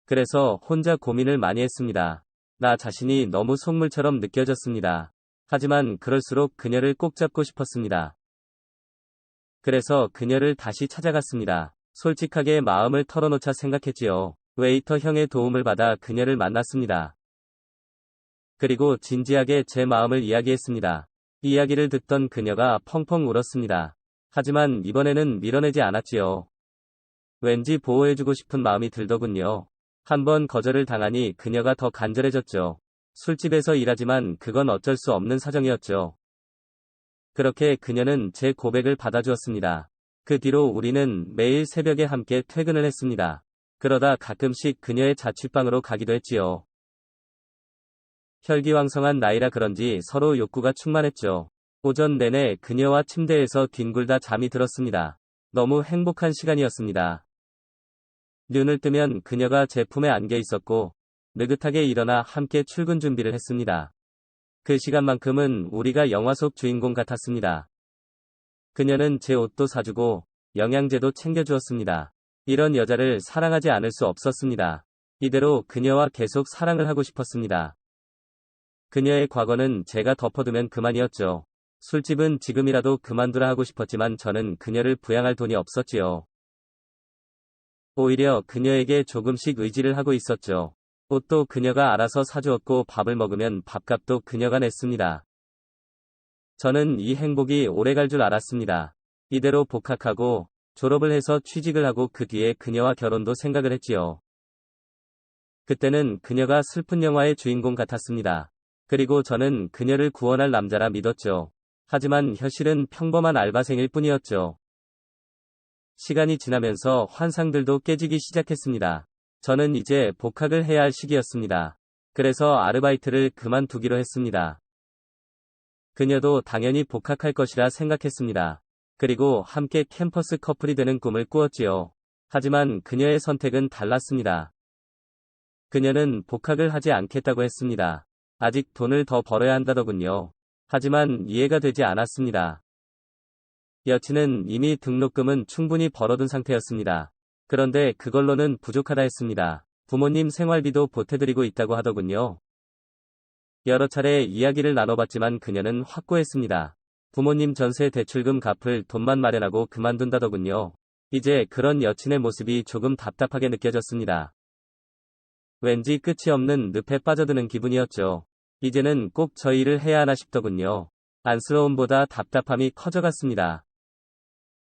그래서 혼자 고민을 많이 했습니다. 나 자신이 너무 속물처럼 느껴졌습니다. 하지만 그럴수록 그녀를 꼭 잡고 싶었습니다. 그래서 그녀를 다시 찾아갔습니다. 솔직하게 마음을 털어놓자 생각했지요. 웨이터 형의 도움을 받아 그녀를 만났습니다. 그리고 진지하게 제 마음을 이야기했습니다. 이야기를 듣던 그녀가 펑펑 울었습니다. 하지만 이번에는 밀어내지 않았지요. 왠지 보호해주고 싶은 마음이 들더군요. 한번 거절을 당하니 그녀가 더 간절해졌죠. 술집에서 일하지만 그건 어쩔 수 없는 사정이었죠. 그렇게 그녀는 제 고백을 받아주었습니다. 그 뒤로 우리는 매일 새벽에 함께 퇴근을 했습니다. 그러다 가끔씩 그녀의 자취방으로 가기도 했지요. 혈기왕성한 나이라 그런지 서로 욕구가 충만했죠. 오전 내내 그녀와 침대에서 뒹굴다 잠이 들었습니다. 너무 행복한 시간이었습니다. 눈을 뜨면 그녀가 제 품에 안겨 있었고 느긋하게 일어나 함께 출근 준비를 했습니다. 그 시간만큼은 우리가 영화 속 주인공 같았습니다. 그녀는 제 옷도 사주고 영양제도 챙겨주었습니다. 이런 여자를 사랑하지 않을 수 없었습니다. 이대로 그녀와 계속 사랑을 하고 싶었습니다. 그녀의 과거는 제가 덮어두면 그만이었죠. 술집은 지금이라도 그만두라 하고 싶었지만 저는 그녀를 부양할 돈이 없었지요. 오히려 그녀에게 조금씩 의지를 하고 있었죠. 옷도 그녀가 알아서 사주었고 밥을 먹으면 밥값도 그녀가 냈습니다. 저는 이 행복이 오래갈 줄 알았습니다. 이대로 복학하고 졸업을 해서 취직을 하고 그 뒤에 그녀와 결혼도 생각을 했지요. 그때는 그녀가 슬픈 영화의 주인공 같았습니다. 그리고 저는 그녀를 구원할 남자라 믿었죠. 하지만 현실은 평범한 알바생일 뿐이었죠. 시간이 지나면서 환상들도 깨지기 시작했습니다. 저는 이제 복학을 해야 할 시기였습니다. 그래서 아르바이트를 그만두기로 했습니다. 그녀도 당연히 복학할 것이라 생각했습니다. 그리고 함께 캠퍼스 커플이 되는 꿈을 꾸었지요. 하지만 그녀의 선택은 달랐습니다. 그녀는 복학을 하지 않겠다고 했습니다. 아직 돈을 더 벌어야 한다더군요. 하지만 이해가 되지 않았습니다. 여친은 이미 등록금은 충분히 벌어둔 상태였습니다. 그런데 그걸로는 부족하다 했습니다. 부모님 생활비도 보태드리고 있다고 하더군요. 여러 차례 이야기를 나눠봤지만 그녀는 확고했습니다. 부모님 전세 대출금 갚을 돈만 마련하고 그만둔다더군요. 이제 그런 여친의 모습이 조금 답답하게 느껴졌습니다. 왠지 끝이 없는 늪에 빠져드는 기분이었죠. 이제는 꼭 저 일을 해야 하나 싶더군요. 안쓰러움보다 답답함이 커져갔습니다.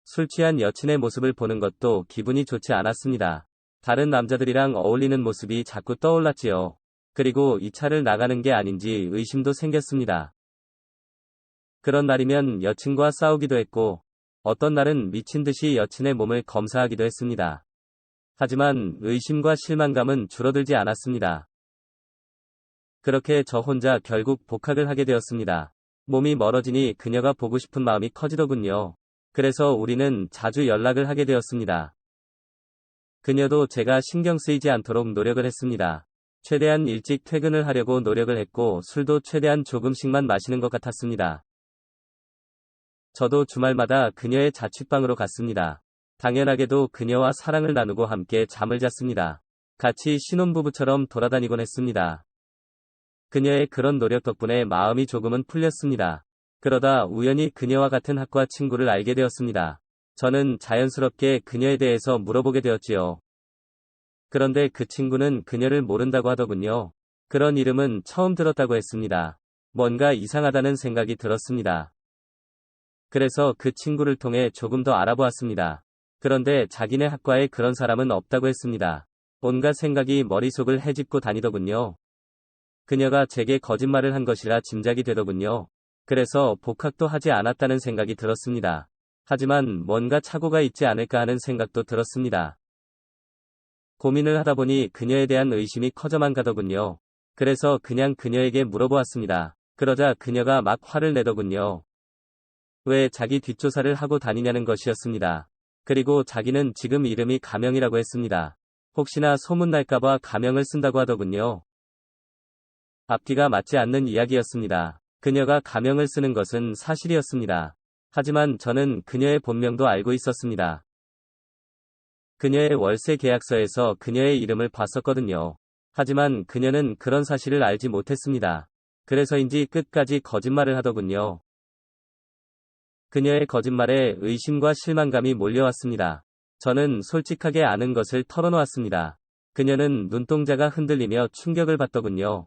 술 취한 여친의 모습을 보는 것도 기분이 좋지 않았습니다. 다른 남자들이랑 어울리는 모습이 자꾸 떠올랐지요. 그리고 이 차를 나가는 게 아닌지 의심도 생겼습니다. 그런 날이면 여친과 싸우기도 했고, 어떤 날은 미친 듯이 여친의 몸을 검사하기도 했습니다. 하지만 의심과 실망감은 줄어들지 않았습니다. 그렇게 저 혼자 결국 복학을 하게 되었습니다. 몸이 멀어지니 그녀가 보고 싶은 마음이 커지더군요. 그래서 우리는 자주 연락을 하게 되었습니다. 그녀도 제가 신경 쓰이지 않도록 노력을 했습니다. 최대한 일찍 퇴근을 하려고 노력을 했고 술도 최대한 조금씩만 마시는 것 같았습니다. 저도 주말마다 그녀의 자취방으로 갔습니다. 당연하게도 그녀와 사랑을 나누고 함께 잠을 잤습니다. 같이 신혼부부처럼 돌아다니곤 했습니다. 그녀의 그런 노력 덕분에 마음이 조금은 풀렸습니다. 그러다 우연히 그녀와 같은 학과 친구를 알게 되었습니다. 저는 자연스럽게 그녀에 대해서 물어보게 되었지요. 그런데 그 친구는 그녀를 모른다고 하더군요. 그런 이름은 처음 들었다고 했습니다. 뭔가 이상하다는 생각이 들었습니다. 그래서 그 친구를 통해 조금 더 알아보았습니다. 그런데 자기네 학과에 그런 사람은 없다고 했습니다. 온갖 생각이 머릿속을 헤집고 다니더군요. 그녀가 제게 거짓말을 한 것이라 짐작이 되더군요. 그래서 복학도 하지 않았다는 생각이 들었습니다. 하지만 뭔가 착오가 있지 않을까 하는 생각도 들었습니다. 고민을 하다 보니 그녀에 대한 의심이 커져만 가더군요. 그래서 그냥 그녀에게 물어보았습니다. 그러자 그녀가 막 화를 내더군요. 왜 자기 뒷조사를 하고 다니냐는 것이었습니다. 그리고 자기는 지금 이름이 가명이라고 했습니다. 혹시나 소문날까봐 가명을 쓴다고 하더군요. 앞뒤가 맞지 않는 이야기였습니다. 그녀가 가명을 쓰는 것은 사실이었습니다. 하지만 저는 그녀의 본명도 알고 있었습니다. 그녀의 월세 계약서에서 그녀의 이름을 봤었거든요. 하지만 그녀는 그런 사실을 알지 못했습니다. 그래서인지 끝까지 거짓말을 하더군요. 그녀의 거짓말에 의심과 실망감이 몰려왔습니다. 저는 솔직하게 아는 것을 털어놓았습니다. 그녀는 눈동자가 흔들리며 충격을 받더군요.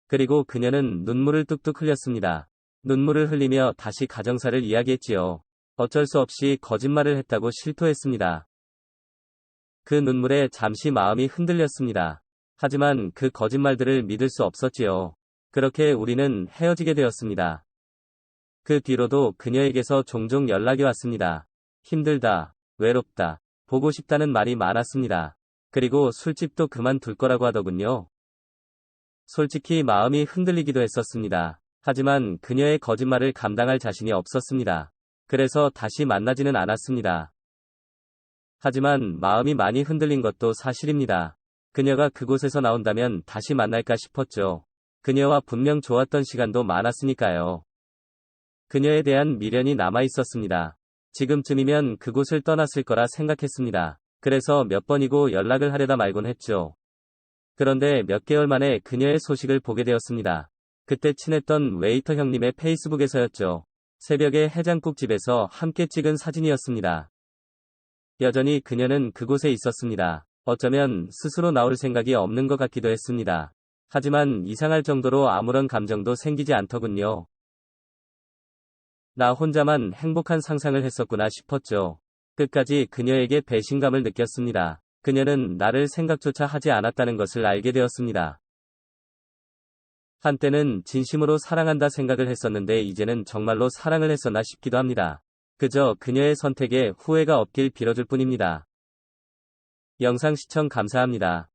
그리고 그녀는 눈물을 뚝뚝 흘렸습니다. 눈물을 흘리며 다시 가정사를 이야기했지요. 어쩔 수 없이 거짓말을 했다고 실토했습니다. 그 눈물에 잠시 마음이 흔들렸습니다. 하지만 그 거짓말들을 믿을 수 없었지요. 그렇게 우리는 헤어지게 되었습니다. 그 뒤로도 그녀에게서 종종 연락이 왔습니다. 힘들다, 외롭다, 보고 싶다는 말이 많았습니다. 그리고 술집도 그만둘 거라고 하더군요. 솔직히 마음이 흔들리기도 했었습니다. 하지만 그녀의 거짓말을 감당할 자신이 없었습니다. 그래서 다시 만나지는 않았습니다. 하지만 마음이 많이 흔들린 것도 사실입니다. 그녀가 그곳에서 나온다면 다시 만날까 싶었죠. 그녀와 분명 좋았던 시간도 많았으니까요. 그녀에 대한 미련이 남아 있었습니다. 지금쯤이면 그곳을 떠났을 거라 생각했습니다. 그래서 몇 번이고 연락을 하려다 말곤 했죠. 그런데 몇 개월 만에 그녀의 소식을 보게 되었습니다. 그때 친했던 웨이터 형님의 페이스북에서였죠. 새벽에 해장국집에서 함께 찍은 사진이었습니다. 여전히 그녀는 그곳에 있었습니다. 어쩌면 스스로 나올 생각이 없는 것 같기도 했습니다. 하지만 이상할 정도로 아무런 감정도 생기지 않더군요. 나 혼자만 행복한 상상을 했었구나 싶었죠. 끝까지 그녀에게 배신감을 느꼈습니다. 그녀는 나를 생각조차 하지 않았다는 것을 알게 되었습니다. 한때는 진심으로 사랑한다 생각을 했었는데 이제는 정말로 사랑을 했었나 싶기도 합니다. 그저 그녀의 선택에 후회가 없길 빌어줄 뿐입니다. 영상 시청 감사합니다.